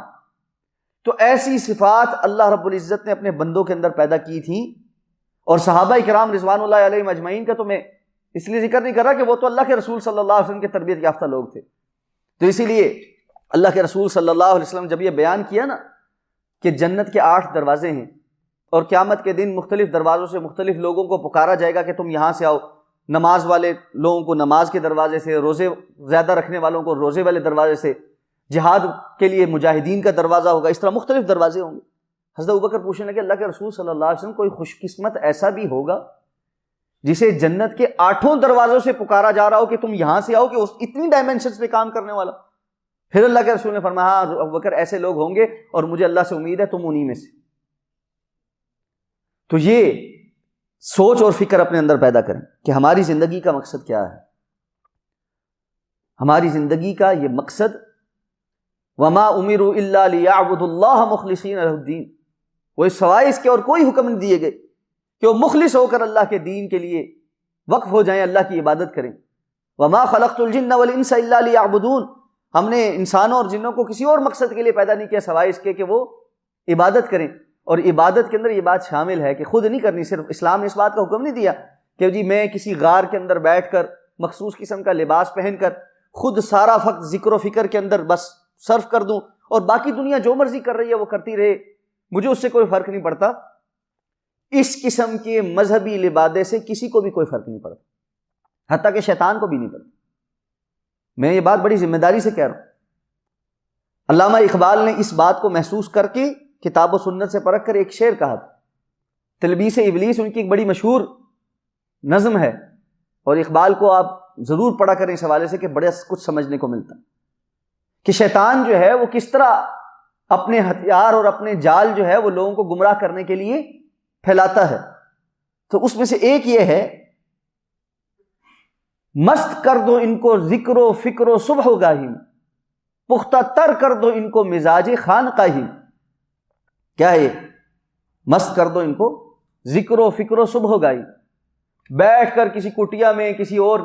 Speaker 1: تو ایسی صفات اللہ رب العزت نے اپنے بندوں کے اندر پیدا کی تھیں, اور صحابہ کرام رضوان اللہ علیہم اجمعین کا تو میں اس لیے ذکر نہیں کر رہا کہ وہ تو اللہ کے رسول صلی اللہ علیہ وسلم کے تربیت یافتہ لوگ تھے. تو اسی لیے اللہ کے رسول صلی اللہ علیہ وسلم جب یہ بیان کیا نا کہ جنت کے 8 دروازے ہیں, اور قیامت کے دن مختلف دروازوں سے مختلف لوگوں کو پکارا جائے گا کہ تم یہاں سے آؤ, نماز والے لوگوں کو نماز کے دروازے سے, روزے زیادہ رکھنے والوں کو روزے والے دروازے سے, جہاد کے لیے مجاہدین کا دروازہ ہوگا, اس طرح مختلف دروازے ہوں گے. حضرت ابوبکر پوچھنے لگے اللہ کے رسول صلی اللہ علیہ وسلم کوئی خوش قسمت ایسا بھی ہوگا جسے جنت کے 8 دروازوں سے پکارا جا رہا ہو کہ تم یہاں سے آؤ, کہ اتنی ڈائمینشنز پہ کام کرنے والا. پھر اللہ کے رسول نے فرمایا ہاں ابوبکر ایسے لوگ ہوں گے, اور مجھے اللہ سے امید ہے تم انہی میں سے. تو یہ سوچ اور فکر اپنے اندر پیدا کریں کہ ہماری زندگی کا مقصد کیا ہے. ہماری زندگی کا یہ مقصد وما امروا الا ليعبدوا الله مخلصین له الدین, وہ سوائے اس کے اور کوئی حکم نہیں دیے گئے کہ وہ مخلص ہو کر اللہ کے دین کے لیے وقف ہو جائیں, اللہ کی عبادت کریں. وما خلقت الجن والانس الا ليعبدون, ہم نے انسانوں اور جنوں کو کسی اور مقصد کے لیے پیدا نہیں کیا سوائے اس کے کہ وہ عبادت کریں. اور عبادت کے اندر یہ بات شامل ہے کہ خود نہیں کرنی, صرف اسلام نے اس بات کا حکم نہیں دیا کہ جی میں کسی غار کے اندر بیٹھ کر مخصوص قسم کا لباس پہن کر خود سارا وقت ذکر و فکر کے اندر بس صرف کر دوں, اور باقی دنیا جو مرضی کر رہی ہے وہ کرتی رہے, مجھے اس سے کوئی فرق نہیں پڑتا. اس قسم کے مذہبی لبادے سے کسی کو بھی کوئی فرق نہیں پڑتا, حتیٰ کہ شیطان کو بھی نہیں پڑتا. میں یہ بات بڑی ذمہ داری سے کہہ رہا ہوں. علامہ اقبال نے اس بات کو محسوس کر کے کتاب و سنت سے پرکھ کر ایک شعر کہا تھا. تلبیس ابلیس ان کی ایک بڑی مشہور نظم ہے, اور اقبال کو آپ ضرور پڑھا کریں اس حوالے سے کہ بڑے کچھ سمجھنے کو ملتا ہے کہ شیطان جو ہے وہ کس طرح اپنے ہتھیار اور اپنے جال جو ہے وہ لوگوں کو گمراہ کرنے کے لیے پھیلاتا ہے. تو اس میں سے ایک یہ ہے مست کر دو ان کو ذکر و فکر و صبح گاہی, پختہ تر کر دو ان کو مزاج خانقاہی. کیا ہے یہ؟ مست کر دو ان کو ذکر و فکر و صبح گاہی, بیٹھ کر کسی کٹیا میں کسی اور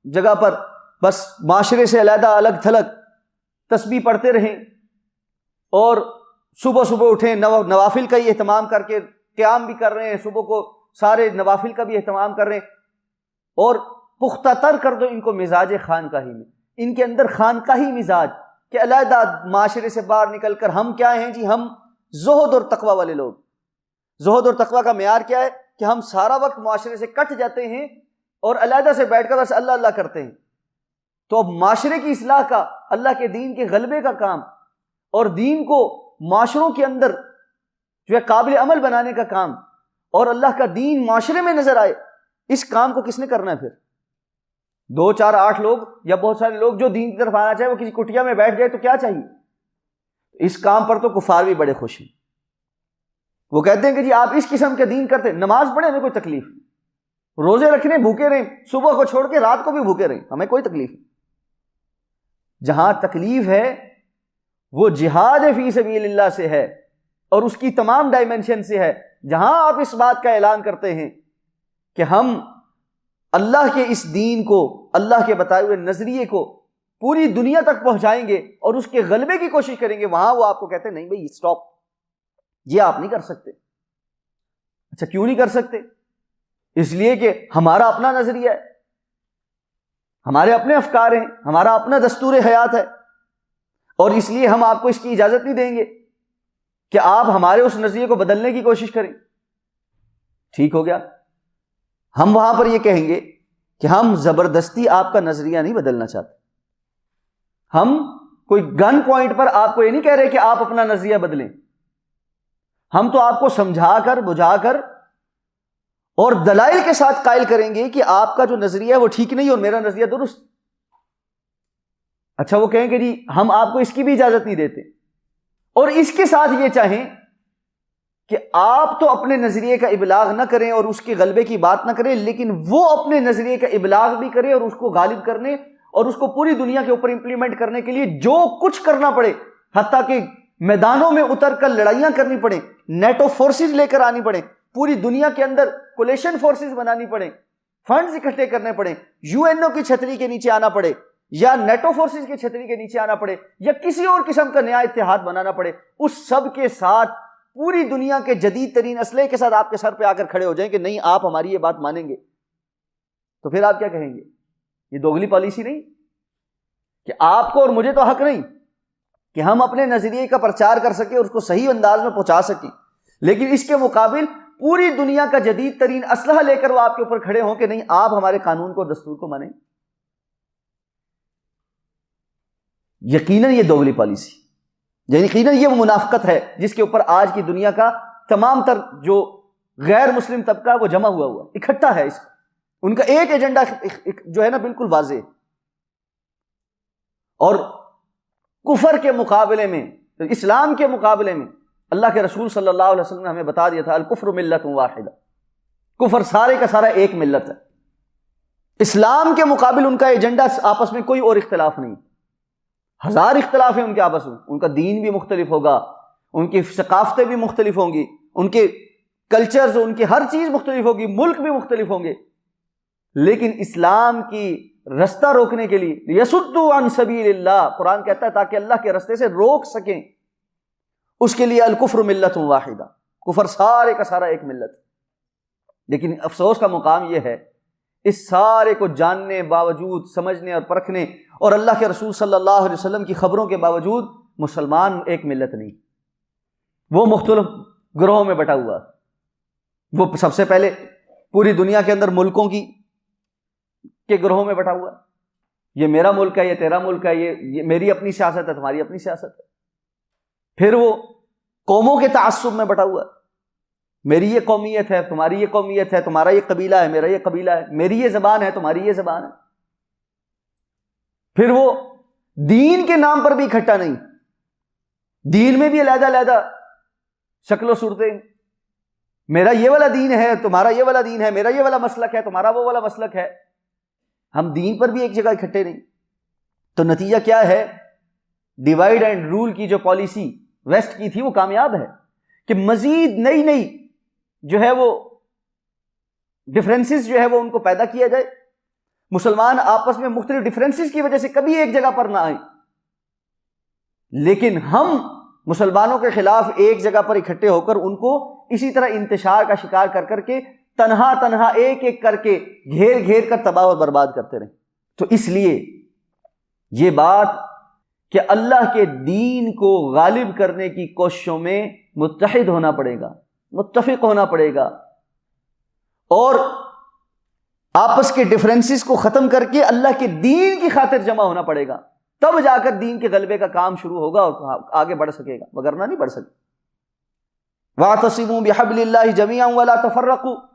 Speaker 1: جگہ پر بس معاشرے سے علیحدہ الگ تھلگ تسبیح پڑھتے رہیں, اور صبح صبح اٹھیں نوافل کا ہی اہتمام کر کے قیام بھی کر رہے ہیں, صبح کو سارے نوافل کا بھی اہتمام کر رہے ہیں, اور پختہ تر کر دو ان کو مزاج خانقاہی میں, ان کے اندر خانقاہی مزاج کہ علیحدہ معاشرے سے باہر نکل کر ہم کیا ہیں جی, ہم زہد اور تقوی والے لوگ. زہد اور تقوی کا معیار کیا ہے کہ ہم سارا وقت معاشرے سے کٹ جاتے ہیں اور علیحدہ سے بیٹھ کر بس اللہ اللہ کرتے ہیں. تو اب معاشرے کی اصلاح کا, اللہ کے دین کے غلبے کا کام, اور دین کو معاشروں کے اندر جو ہے قابل عمل بنانے کا کام, اور اللہ کا دین معاشرے میں نظر آئے, اس کام کو کس نے کرنا ہے؟ پھر 2 4 8 لوگ یا بہت سارے لوگ جو دین کی طرف آنا چاہے وہ کسی کٹیا میں بیٹھ جائے تو کیا چاہیے؟ اس کام پر تو کفار بھی بڑے خوش ہیں. وہ کہتے ہیں کہ جی آپ اس قسم کے دین کرتے, نماز پڑھیں ہمیں کوئی تکلیف نہیں, روزے رکھنے بھوکے رہیں, صبح کو چھوڑ کے رات کو بھی بھوکے رہیں, ہمیں کوئی تکلیف نہیں. جہاں تکلیف ہے وہ جہاد فی سبیل اللہ سے ہے اور اس کی تمام ڈائمنشن سے ہے. جہاں آپ اس بات کا اعلان کرتے ہیں کہ ہم اللہ کے اس دین کو، اللہ کے بتائے ہوئے نظریے کو پوری دنیا تک پہنچائیں گے اور اس کے غلبے کی کوشش کریں گے، وہاں وہ آپ کو کہتے ہیں نہیں بھائی اسٹاپ، یہ آپ نہیں کر سکتے. اچھا کیوں نہیں کر سکتے؟ اس لیے کہ ہمارا اپنا نظریہ ہے، ہمارے اپنے افکار ہیں، ہمارا اپنا دستور حیات ہے، اور اس لیے ہم آپ کو اس کی اجازت نہیں دیں گے کہ آپ ہمارے اس نظریے کو بدلنے کی کوشش کریں. ٹھیک ہو گیا. ہم وہاں پر یہ کہیں گے کہ ہم زبردستی آپ کا نظریہ نہیں بدلنا چاہتے. ہم کوئی گن پوائنٹ پر آپ کو یہ نہیں کہہ رہے کہ آپ اپنا نظریہ بدلیں. ہم تو آپ کو سمجھا کر، بجھا کر اور دلائل کے ساتھ قائل کریں گے کہ آپ کا جو نظریہ ہے وہ ٹھیک نہیں اور میرا نظریہ درست. اچھا وہ کہیں کہ جی ہم آپ کو اس کی بھی اجازت نہیں دیتے، اور اس کے ساتھ یہ چاہیں کہ آپ تو اپنے نظریے کا ابلاغ نہ کریں اور اس کے غلبے کی بات نہ کریں، لیکن وہ اپنے نظریے کا ابلاغ بھی کرے اور اس کو غالب کرنے اور اس کو پوری دنیا کے اوپر امپلیمنٹ کرنے کے لیے جو کچھ کرنا پڑے، حتیٰ کہ میدانوں میں اتر کر لڑائیاں کرنی پڑیں، نیٹو فورسز لے کر آنی پڑیں، پوری دنیا کے اندر کولیشن فورسز بنانی پڑیں، فنڈز اکٹھے کرنے پڑیں، یو این او کی چھتری کے نیچے آنا پڑے یا نیٹو فورسز کی چھتری کے نیچے آنا پڑے یا کسی اور قسم کا نیا اتحاد بنانا پڑے، اس سب کے ساتھ پوری دنیا کے جدید ترین اسلحے کے ساتھ آپ کے سر پہ آ کر کھڑے ہو جائیں کہ نہیں آپ ہماری یہ بات مانیں گے، تو پھر آپ کیا کہیں گے؟ یہ دوگلی پالیسی نہیں کہ آپ کو اور مجھے تو حق نہیں کہ ہم اپنے نظریے کا پرچار کر سکیں اور اس کو صحیح انداز میں پہنچا سکیں، لیکن اس کے مقابل پوری دنیا کا جدید ترین اسلحہ لے کر وہ آپ کے اوپر کھڑے ہوں کہ نہیں آپ ہمارے قانون کو، دستور کو مانیں. یقیناً یہ دوگلی پالیسی، یقیناً یہ وہ منافقت ہے جس کے اوپر آج کی دنیا کا تمام تر جو غیر مسلم طبقہ وہ جمع ہوا اکٹھا ہے. اس ان کا ایک ایجنڈا جو ہے نا بالکل واضح ہے. اور کفر کے مقابلے میں، اسلام کے مقابلے میں اللہ کے رسول صلی اللہ علیہ وسلم نے ہمیں بتا دیا تھا الکفر ملت واحدہ، کفر سارے کا سارا ایک ملت ہے. اسلام کے مقابل ان کا ایجنڈا آپس میں کوئی اور اختلاف نہیں، ہزار اختلاف ہیں ان کے آپس میں، ان کا دین بھی مختلف ہوگا، ان کی ثقافتیں بھی مختلف ہوں گی، ان کے کلچرز، ان کی ہر چیز مختلف ہوگی، ملک بھی مختلف ہوں گے، لیکن اسلام کی رستہ روکنے کے لیے یصدوا عن سبیل اللہ، قرآن کہتا ہے تاکہ اللہ کے رستے سے روک سکیں، اس کے لیے الکفر ملت واحدہ، کفر سارے کا سارا ایک ملت. لیکن افسوس کا مقام یہ ہے اس سارے کو جاننے باوجود، سمجھنے اور پرکھنے اور اللہ کے رسول صلی اللہ علیہ وسلم کی خبروں کے باوجود مسلمان ایک ملت نہیں، وہ مختلف گروہوں میں بٹا ہوا. وہ سب سے پہلے پوری دنیا کے اندر ملکوں کے گروہوں میں بٹا ہوا، یہ میرا ملک ہے، یہ تیرا ملک ہے، یہ میری اپنی سیاست ہے، تمہاری اپنی سیاست ہے. پھر وہ قوموں کے تعصب میں بٹا ہوا، میری یہ قومیت ہے، تمہاری یہ قومیت ہے، تمہارا یہ قبیلہ ہے، میرا یہ قبیلہ ہے، میری یہ زبان ہے، تمہاری یہ زبان ہے. پھر وہ دین کے نام پر بھی اکٹھا نہیں، دین میں بھی علیحدہ علیحدہ شکل و صورتیں، میرا یہ والا دین ہے، تمہارا یہ والا دین ہے، میرا یہ والا مسلک ہے، تمہارا وہ والا مسلک ہے، ہم دین پر بھی ایک جگہ اکٹھے نہیں. تو نتیجہ کیا ہے؟ ڈیوائڈ اینڈ رول کی جو پالیسی ویسٹ کی تھی وہ کامیاب ہے کہ مزید نئی جو ہے وہ ڈفرینسز جو ہے وہ ان کو پیدا کیا جائے، مسلمان آپس میں مختلف ڈفرینسز کی وجہ سے کبھی ایک جگہ پر نہ آئیں، لیکن ہم مسلمانوں کے خلاف ایک جگہ پر اکٹھے ہو کر ان کو اسی طرح انتشار کا شکار کر کے تنہا ایک ایک کر کے گھیر کر تباہ اور برباد کرتے رہیں. تو اس لیے یہ بات کہ اللہ کے دین کو غالب کرنے کی کوششوں میں متحد ہونا پڑے گا، متفق ہونا پڑے گا، اور آپس کے ڈفرینسز کو ختم کر کے اللہ کے دین کی خاطر جمع ہونا پڑے گا، تب جا کر دین کے غلبے کا کام شروع ہوگا اور آگے بڑھ سکے گا، وگرنہ نہیں بڑھ سکے. وَاعْتَصِمُوا بِحَبْلِ اللَّهِ جَمِيعًا وَلَا تَفَرَّقُوا،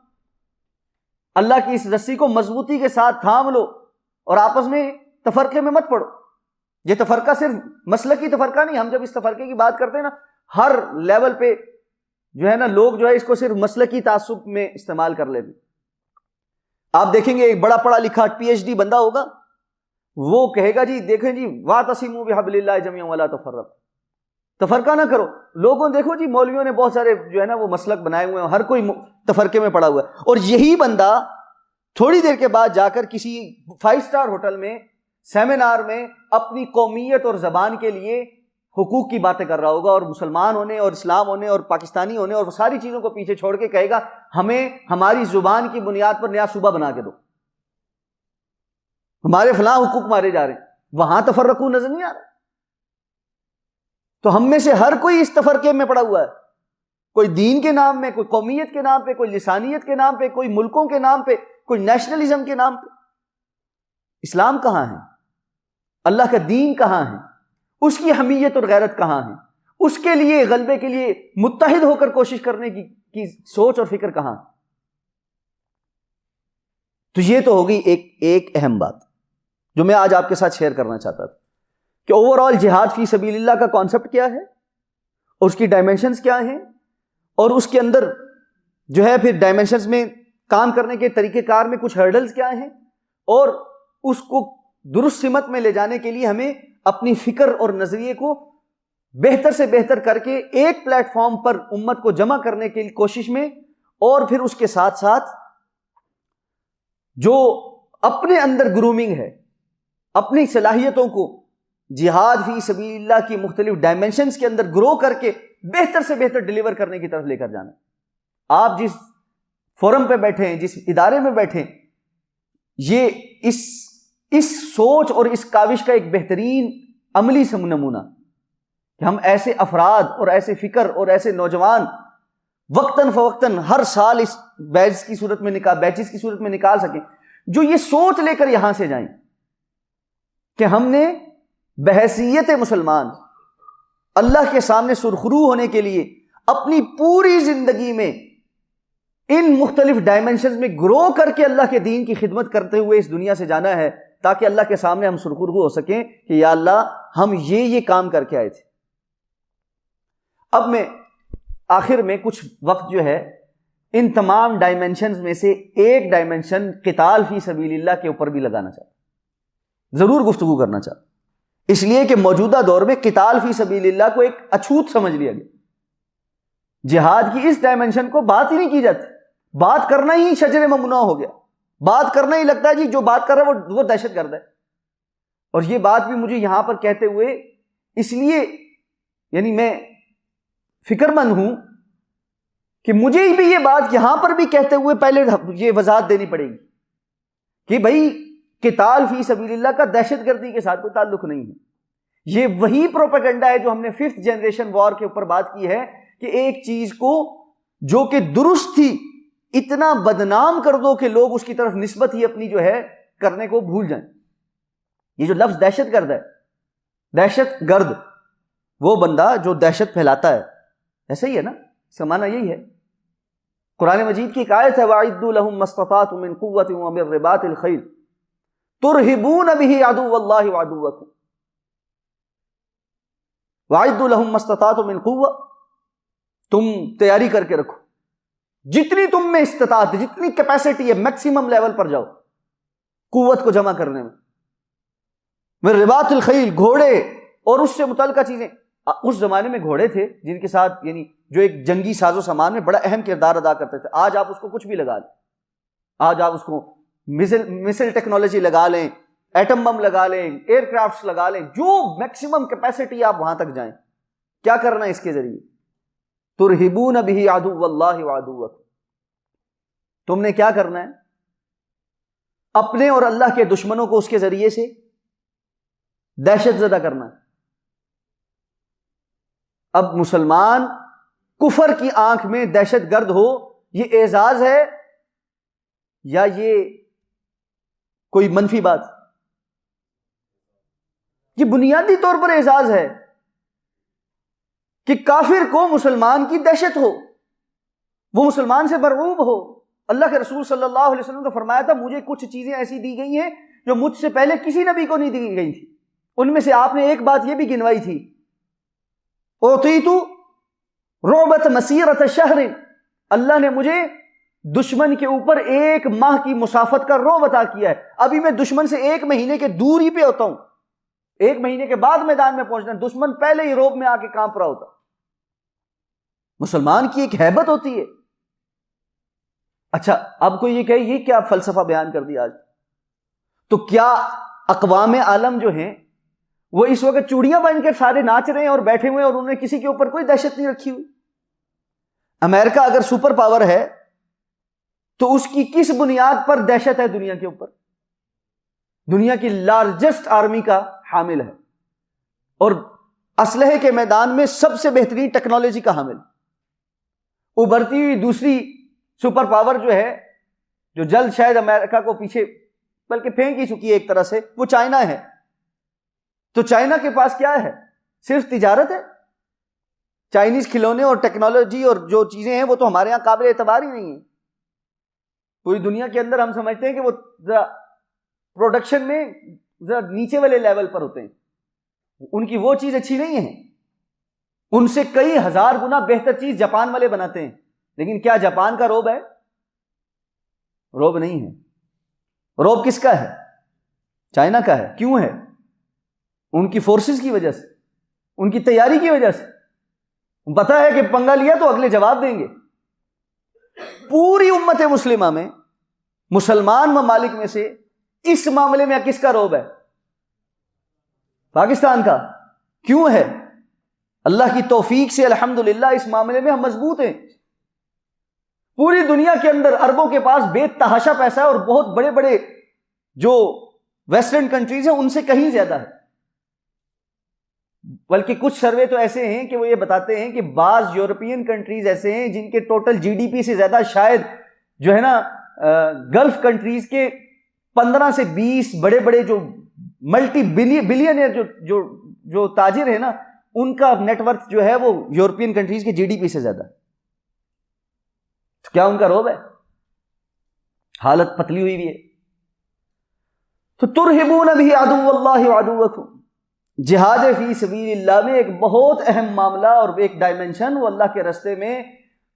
Speaker 1: اللہ کی اس رسی کو مضبوطی کے ساتھ تھام لو اور آپس میں تفرقے میں مت پڑو. یہ تفرقہ صرف مسلکی تفرقہ نہیں، ہم جب اس تفرقے کی بات کرتے ہیں نا، ہر لیول پہ جو ہے نا لوگ جو ہے اس کو صرف مسلکی تعصب میں استعمال کر لیتے. آپ دیکھیں گے ایک بڑا پڑھا لکھا پی ایچ ڈی بندہ ہوگا، وہ کہے گا جی دیکھیں جی واعتصموا بحبل اللہ جميعا ولا تفرقوا، تفرقہ نہ کرو. لوگوں دیکھو جی مولویوں نے بہت سارے جو ہے نا وہ مسلک بنائے ہوئے ہیں، ہر کوئی تفرقے میں پڑا ہوا ہے، اور یہی بندہ تھوڑی دیر کے بعد جا کر کسی 5 اسٹار ہوٹل میں سیمینار میں اپنی قومیت اور زبان کے لیے حقوق کی باتیں کر رہا ہوگا، اور مسلمان ہونے اور اسلام ہونے اور پاکستانی ہونے اور ساری چیزوں کو پیچھے چھوڑ کے کہے گا ہمیں ہماری زبان کی بنیاد پر نیا صوبہ بنا کے دو، ہمارے فلاں حقوق مارے جا رہے ہیں. وہاں تفرقو نظر نہیں آ رہا. تو ہم میں سے ہر کوئی اس تفرقے میں پڑا ہوا ہے، کوئی دین کے نام میں، کوئی قومیت کے نام پہ، کوئی لسانیت کے نام پہ، کوئی ملکوں کے نام پہ، کوئی نیشنلزم کے نام پہ. اسلام کہاں ہے؟ اللہ کا دین کہاں ہے؟ اس کی حمیت اور غیرت کہاں ہے؟ اس کے لیے غلبے کے لیے متحد ہو کر کوشش کرنے کی سوچ اور فکر کہاں؟ تو یہ تو ہوگی ایک اہم بات جو میں آج آپ کے ساتھ شیئر کرنا چاہتا تھا کہ اوور آل جہاد فی سبیل اللہ کا کانسیپٹ کیا ہے، اور اس کی ڈائمینشنز کیا ہیں، اور اس کے اندر جو ہے پھر ڈائمینشنز میں کام کرنے کے طریقہ کار میں کچھ ہرڈلز کیا ہیں، اور اس کو درست سمت میں لے جانے کے لیے ہمیں اپنی فکر اور نظریے کو بہتر سے بہتر کر کے ایک پلیٹ فارم پر امت کو جمع کرنے کی کوشش میں، اور پھر اس کے ساتھ ساتھ جو اپنے اندر گرومنگ ہے، اپنی صلاحیتوں کو جہاد فی سبیل اللہ کی مختلف ڈائمینشنز کے اندر گرو کر کے بہتر سے بہتر ڈیلیور کرنے کی طرف لے کر جانا. آپ جس فورم پہ بیٹھے ہیں، جس ادارے میں بیٹھے ہیں، یہ اس سوچ اور اس کاوش کا ایک بہترین عملی سے نمونہ کہ ہم ایسے افراد اور ایسے فکر اور ایسے نوجوان وقتاً فوقتاً ہر سال اس بیچز کی صورت میں نکال سکیں جو یہ سوچ لے کر یہاں سے جائیں کہ ہم نے بحیثیت مسلمان اللہ کے سامنے سرخرو ہونے کے لیے اپنی پوری زندگی میں ان مختلف ڈائمینشنز میں گرو کر کے اللہ کے دین کی خدمت کرتے ہوئے اس دنیا سے جانا ہے، تاکہ اللہ کے سامنے ہم سرخرو ہو سکیں کہ یا اللہ ہم یہ کام کر کے آئے تھے. اب میں آخر میں کچھ وقت جو ہے ان تمام ڈائمینشنز میں سے ایک ڈائمینشن قتال فی سبیل اللہ کے اوپر بھی لگانا چاہتا ہوں، ضرور گفتگو کرنا چاہتا ہوں، اس لیے کہ موجودہ دور میں قتال فی سبیل اللہ کو ایک اچھوت سمجھ لیا گیا. جہاد کی اس ڈائمینشن کو بات ہی نہیں کی جاتی، بات کرنا ہی شجر ممنوع ہو گیا، بات کرنا ہی لگتا ہے جی جو بات کر رہا ہے وہ دہشت گرد ہے. اور یہ بات بھی مجھے یہاں پر کہتے ہوئے اس لیے یعنی میں فکر مند ہوں کہ مجھے بھی یہ بات یہاں پر بھی کہتے ہوئے پہلے یہ وضاحت دینی پڑے گی کہ بھائی قتال فی سبیل اللہ کا دہشت گردی کے ساتھ کوئی تعلق نہیں ہے. یہ وہی پروپیگنڈا ہے جو ہم نے 5th جنریشن وار کے اوپر بات کی ہے کہ ایک چیز کو جو کہ درست تھی اتنا بدنام کر دو کہ لوگ اس کی طرف نسبت ہی اپنی جو ہے کرنے کو بھول جائیں. یہ جو لفظ دہشت گرد ہے، دہشت گرد وہ بندہ جو دہشت پھیلاتا ہے، ایسا ہی ہے نا، اس کا معنی یہی ہے. قرآن مجید کی ایک آیت ہے وَأَعِدُّوا لَهُم مَّا اسْتَطَعْتُم مِّن قُوَّةٍ وَمِن رِّبَاطِ الْخَيْلِ تُرْهِبُونَ بِهِ عَدُوَّ اللَّهِ وَعَدُوَّكُمْ وَأَعِدُّوا لَهُم مَّا اسْتَطَعْتُم مِّن قُوَّةٍ، تم تیاری کر کے رکھو جتنی تم میں استطاعت، جتنی کیپیسٹی ہے میکسیمم لیول پر جاؤ قوت کو جمع کرنے میں. میں رباط الخیل گھوڑے اور اس سے متعلقہ چیزیں، اس زمانے میں گھوڑے تھے جن کے ساتھ یعنی جو ایک جنگی ساز و سامان میں بڑا اہم کردار ادا کرتے تھے. آج آپ اس کو کچھ بھی لگا لیں، آج آپ اس کو مسل ٹیکنالوجی لگا لیں، ایٹم بم لگا لیں، ایئر کرافٹس لگا لیں، جو میکسیمم کیپیسٹی آپ وہاں تک جائیں. کیا کرنا ہے اس کے ذریعے؟ ترہبون بہ عدو اللہ وعدوکم، تم نے کیا کرنا ہے؟ اپنے اور اللہ کے دشمنوں کو اس کے ذریعے سے دہشت زدہ کرنا ہے. اب مسلمان کفر کی آنکھ میں دہشت گرد ہو، یہ اعزاز ہے یا یہ کوئی منفی بات؟ یہ بنیادی طور پر اعزاز ہے کہ کافر کو مسلمان کی دہشت ہو، وہ مسلمان سے مرعوب ہو. اللہ کے رسول صلی اللہ علیہ وسلم نے فرمایا تھا مجھے کچھ چیزیں ایسی دی گئی ہیں جو مجھ سے پہلے کسی نبی کو نہیں دی گئی تھی. ان میں سے آپ نے ایک بات یہ بھی گنوائی تھی، اعطیت رعبۃ مسیرۃ شہر، اللہ نے مجھے دشمن کے اوپر 1 ماہ کی مسافت کا رعب عطا کیا ہے. ابھی میں دشمن سے 1 مہینے کے دوری پہ ہوتا ہوں, 1 مہینے کے بعد میدان میں پہنچنا, دشمن پہلے ہی رعب میں آ کے کانپ رہا ہوتا. مسلمان کی ایک ہیبت ہوتی ہے. اچھا اب کوئی یہ کہے یہ کیا فلسفہ بیان کر دیا آج؟ تو کیا اقوام عالم جو ہیں وہ اس وقت چوڑیاں بن کے سارے ناچ رہے ہیں اور بیٹھے ہوئے ہیں اور انہوں نے کسی کے اوپر کوئی دہشت نہیں رکھی ہوئی؟ امریکہ اگر سپر پاور ہے تو اس کی کس بنیاد پر دہشت ہے دنیا کے اوپر؟ دنیا کی لارجسٹ آرمی کا حامل ہے اور اسلحے کے میدان میں سب سے بہترین ٹیکنالوجی کا حامل. ابھرتی ہوئی دوسری سپر پاور جو ہے, جو جلد شاید امریکہ کو پیچھے بلکہ پھینک ہی چکی ہے ایک طرح سے, وہ چائنا ہے. تو چائنا کے پاس کیا ہے؟ صرف تجارت ہے. چائنیز کھلونے اور ٹیکنالوجی اور جو چیزیں ہیں وہ تو ہمارے یہاں قابل اعتبار ہی نہیں ہیں. پوری دنیا کے اندر ہم سمجھتے ہیں کہ وہ پروڈکشن میں ذرا نیچے والے لیول پر ہوتے ہیں, ان کی وہ چیز اچھی نہیں ہے. ان سے کئی ہزار گنا بہتر چیز جاپان والے بناتے ہیں. لیکن کیا جاپان کا رعب ہے؟ رعب نہیں ہے. رعب کس کا ہے؟ چائنا کا ہے. کیوں ہے؟ ان کی فورسز کی وجہ سے, ان کی تیاری کی وجہ سے. پتا ہے کہ پنگا لیا تو اگلے جواب دیں گے. پوری امت مسلمہ میں مسلمان ممالک میں سے اس معاملے میں کس کا رعب ہے؟ پاکستان کا. کیوں ہے؟ اللہ کی توفیق سے الحمدللہ اس معاملے میں ہم مضبوط ہیں. پوری دنیا کے اندر اربوں کے پاس بے تحاشا پیسہ ہے اور بہت بڑے بڑے جو ویسٹرن کنٹریز ہیں ان سے کہیں زیادہ ہے. بلکہ کچھ سروے تو ایسے ہیں کہ وہ یہ بتاتے ہیں کہ بعض یورپین کنٹریز ایسے ہیں جن کے ٹوٹل جی ڈی پی سے زیادہ شاید جو ہے نا گلف کنٹریز کے 15 سے 20 بڑے بڑے جو ملٹی بلینئر جو تاجر ہیں نا, ان کا نیٹ ورتھ جو ہے وہ یورپین کنٹریز کے جی ڈی پی سے زیادہ. تو کیا ان کا رعب ہے؟ حالت پتلی ہوئی بھی ہے. تو ترہبون بہ عدو اللہ وعدوکم, جہاد فی سبیل اللہ میں ایک بہت اہم معاملہ اور ایک ڈائمنشن وہ اللہ کے راستے میں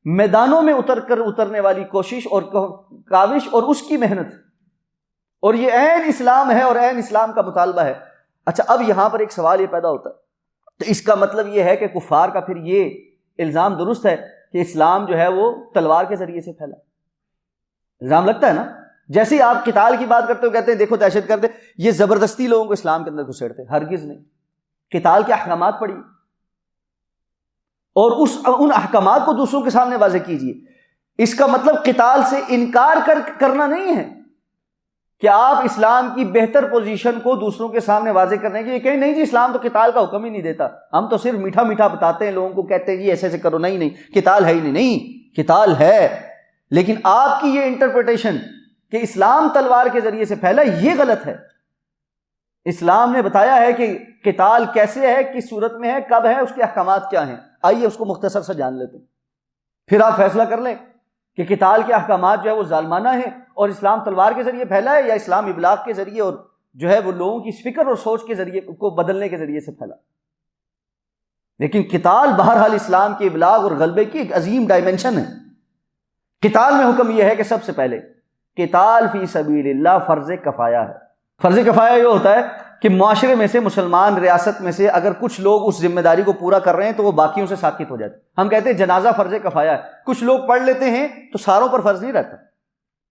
Speaker 1: میدانوں میں اترنے والی کوشش اور کاوش اور اس کی محنت, اور یہ عین اسلام ہے اور عین اسلام کا مطالبہ ہے. اچھا اب یہاں پر ایک سوال یہ پیدا ہوتا ہے, تو اس کا مطلب یہ ہے کہ کفار کا پھر یہ الزام درست ہے کہ اسلام جو ہے وہ تلوار کے ذریعے سے پھیلا. الزام لگتا ہے نا, جیسے ہی آپ قتال کی بات کرتے ہو کہتے ہیں دیکھو دہشت گرد یہ زبردستی لوگوں کو اسلام کے اندر گھسیڑتے. ہرگز نہیں. قتال کے احکامات پڑھیے اور ان احکامات کو دوسروں کے سامنے واضح کیجیے. اس کا مطلب قتال سے انکار کرنا نہیں ہے کہ آپ اسلام کی بہتر پوزیشن کو دوسروں کے سامنے واضح کرنے کے لیے کہیں نہیں جی اسلام تو قتال کا حکم ہی نہیں دیتا, ہم تو صرف میٹھا میٹھا بتاتے ہیں لوگوں کو, کہتے ہیں جی ایسے ایسے کرو. نہیں قتال ہے ہی نہیں, قتال ہے. لیکن آپ کی یہ انٹرپریٹیشن کہ اسلام تلوار کے ذریعے سے پھیلا, یہ غلط ہے. اسلام نے بتایا ہے کہ قتال کیسے ہے, کس صورت میں ہے, کب ہے, اس کے احکامات کیا ہیں. آئیے اس کو مختصر سے جان لیتے ہیں, پھر آپ فیصلہ کر لیں کہ قتال کے احکامات جو ہے وہ ظالمانہ ہیں اور اسلام تلوار کے ذریعے پھیلا ہے یا اسلام ابلاغ کے ذریعے اور جو ہے وہ لوگوں کی فکر اور سوچ کے ذریعے کو بدلنے کے ذریعے سے پھیلا. لیکن قتال بہرحال اسلام کے ابلاغ اور غلبے کی ایک عظیم ڈائمنشن ہے. قتال میں حکم یہ ہے کہ سب سے پہلے قتال فی سبیل اللہ فرض کفایہ ہے. فرض کفایہ یہ ہوتا ہے کہ معاشرے میں سے مسلمان ریاست میں سے اگر کچھ لوگ اس ذمہ داری کو پورا کر رہے ہیں تو وہ باقیوں سے ساقط ہو جاتے. ہم کہتے ہیں جنازہ فرض کفایہ ہے, کچھ لوگ پڑھ لیتے ہیں تو ساروں پر فرض نہیں رہتا.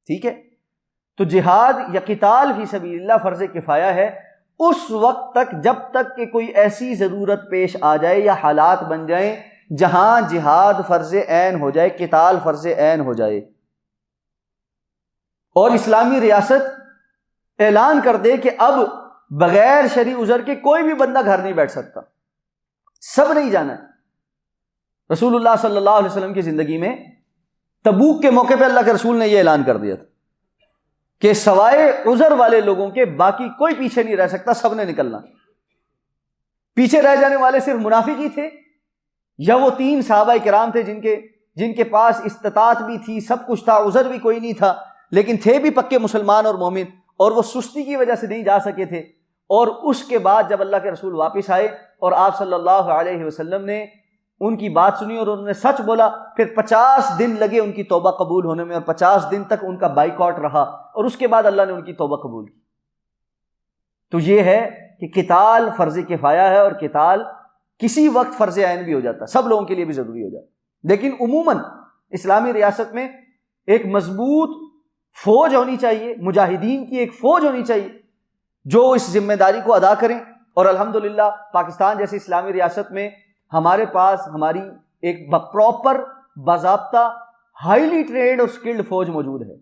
Speaker 1: ٹھیک ہے, تو جہاد یا قتال فی سبیل اللہ فرض کفایہ ہے اس وقت تک جب تک کہ کوئی ایسی ضرورت پیش آ جائے یا حالات بن جائیں جہاں جہاد فرض عین ہو جائے, قتال فرض عین ہو جائے اور اسلامی ریاست اعلان کر دے کہ اب بغیر شرعی عذر کے کوئی بھی بندہ گھر نہیں بیٹھ سکتا, سب نہیں جانا ہے. رسول اللہ صلی اللہ علیہ وسلم کی زندگی میں تبوک کے موقع پہ اللہ کے رسول نے یہ اعلان کر دیا تھا کہ سوائے عذر والے لوگوں کے باقی کوئی پیچھے نہیں رہ سکتا, سب نے نکلنا. پیچھے رہ جانے والے صرف منافق ہی تھے یا وہ 3 صحابہ کرام تھے جن کے پاس استطاعت بھی تھی, سب کچھ تھا, عذر بھی کوئی نہیں تھا, لیکن تھے بھی پکے مسلمان اور مومن, اور وہ سستی کی وجہ سے نہیں جا سکے تھے. اور اس کے بعد جب اللہ کے رسول واپس آئے اور آپ صلی اللہ علیہ وسلم نے ان کی بات سنی اور انہوں نے سچ بولا، پھر 50 دن لگے ان کی توبہ قبول ہونے میں، اور 50 دن تک ان کا بائیکاٹ رہا، اور اس کے بعد اللہ نے ان کی توبہ قبول کی۔ تو یہ ہے کہ قتال فرض کفایہ ہے، اور قتال کسی وقت فرض عین بھی ہو جاتا ہے، سب لوگوں کے لیے بھی ضروری ہو جاتا ہے۔ لیکن عموماً اسلامی ریاست میں ایک مضبوط فوج ہونی چاہیے، مجاہدین کی ایک فوج ہونی چاہیے جو اس ذمہ داری کو ادا کریں، اور الحمدللہ پاکستان جیسی اسلامی ریاست میں ہمارے پاس ہماری ایک پراپر باضابطہ ہائیلی ٹرینڈ اور سکلڈ فوج موجود ہے۔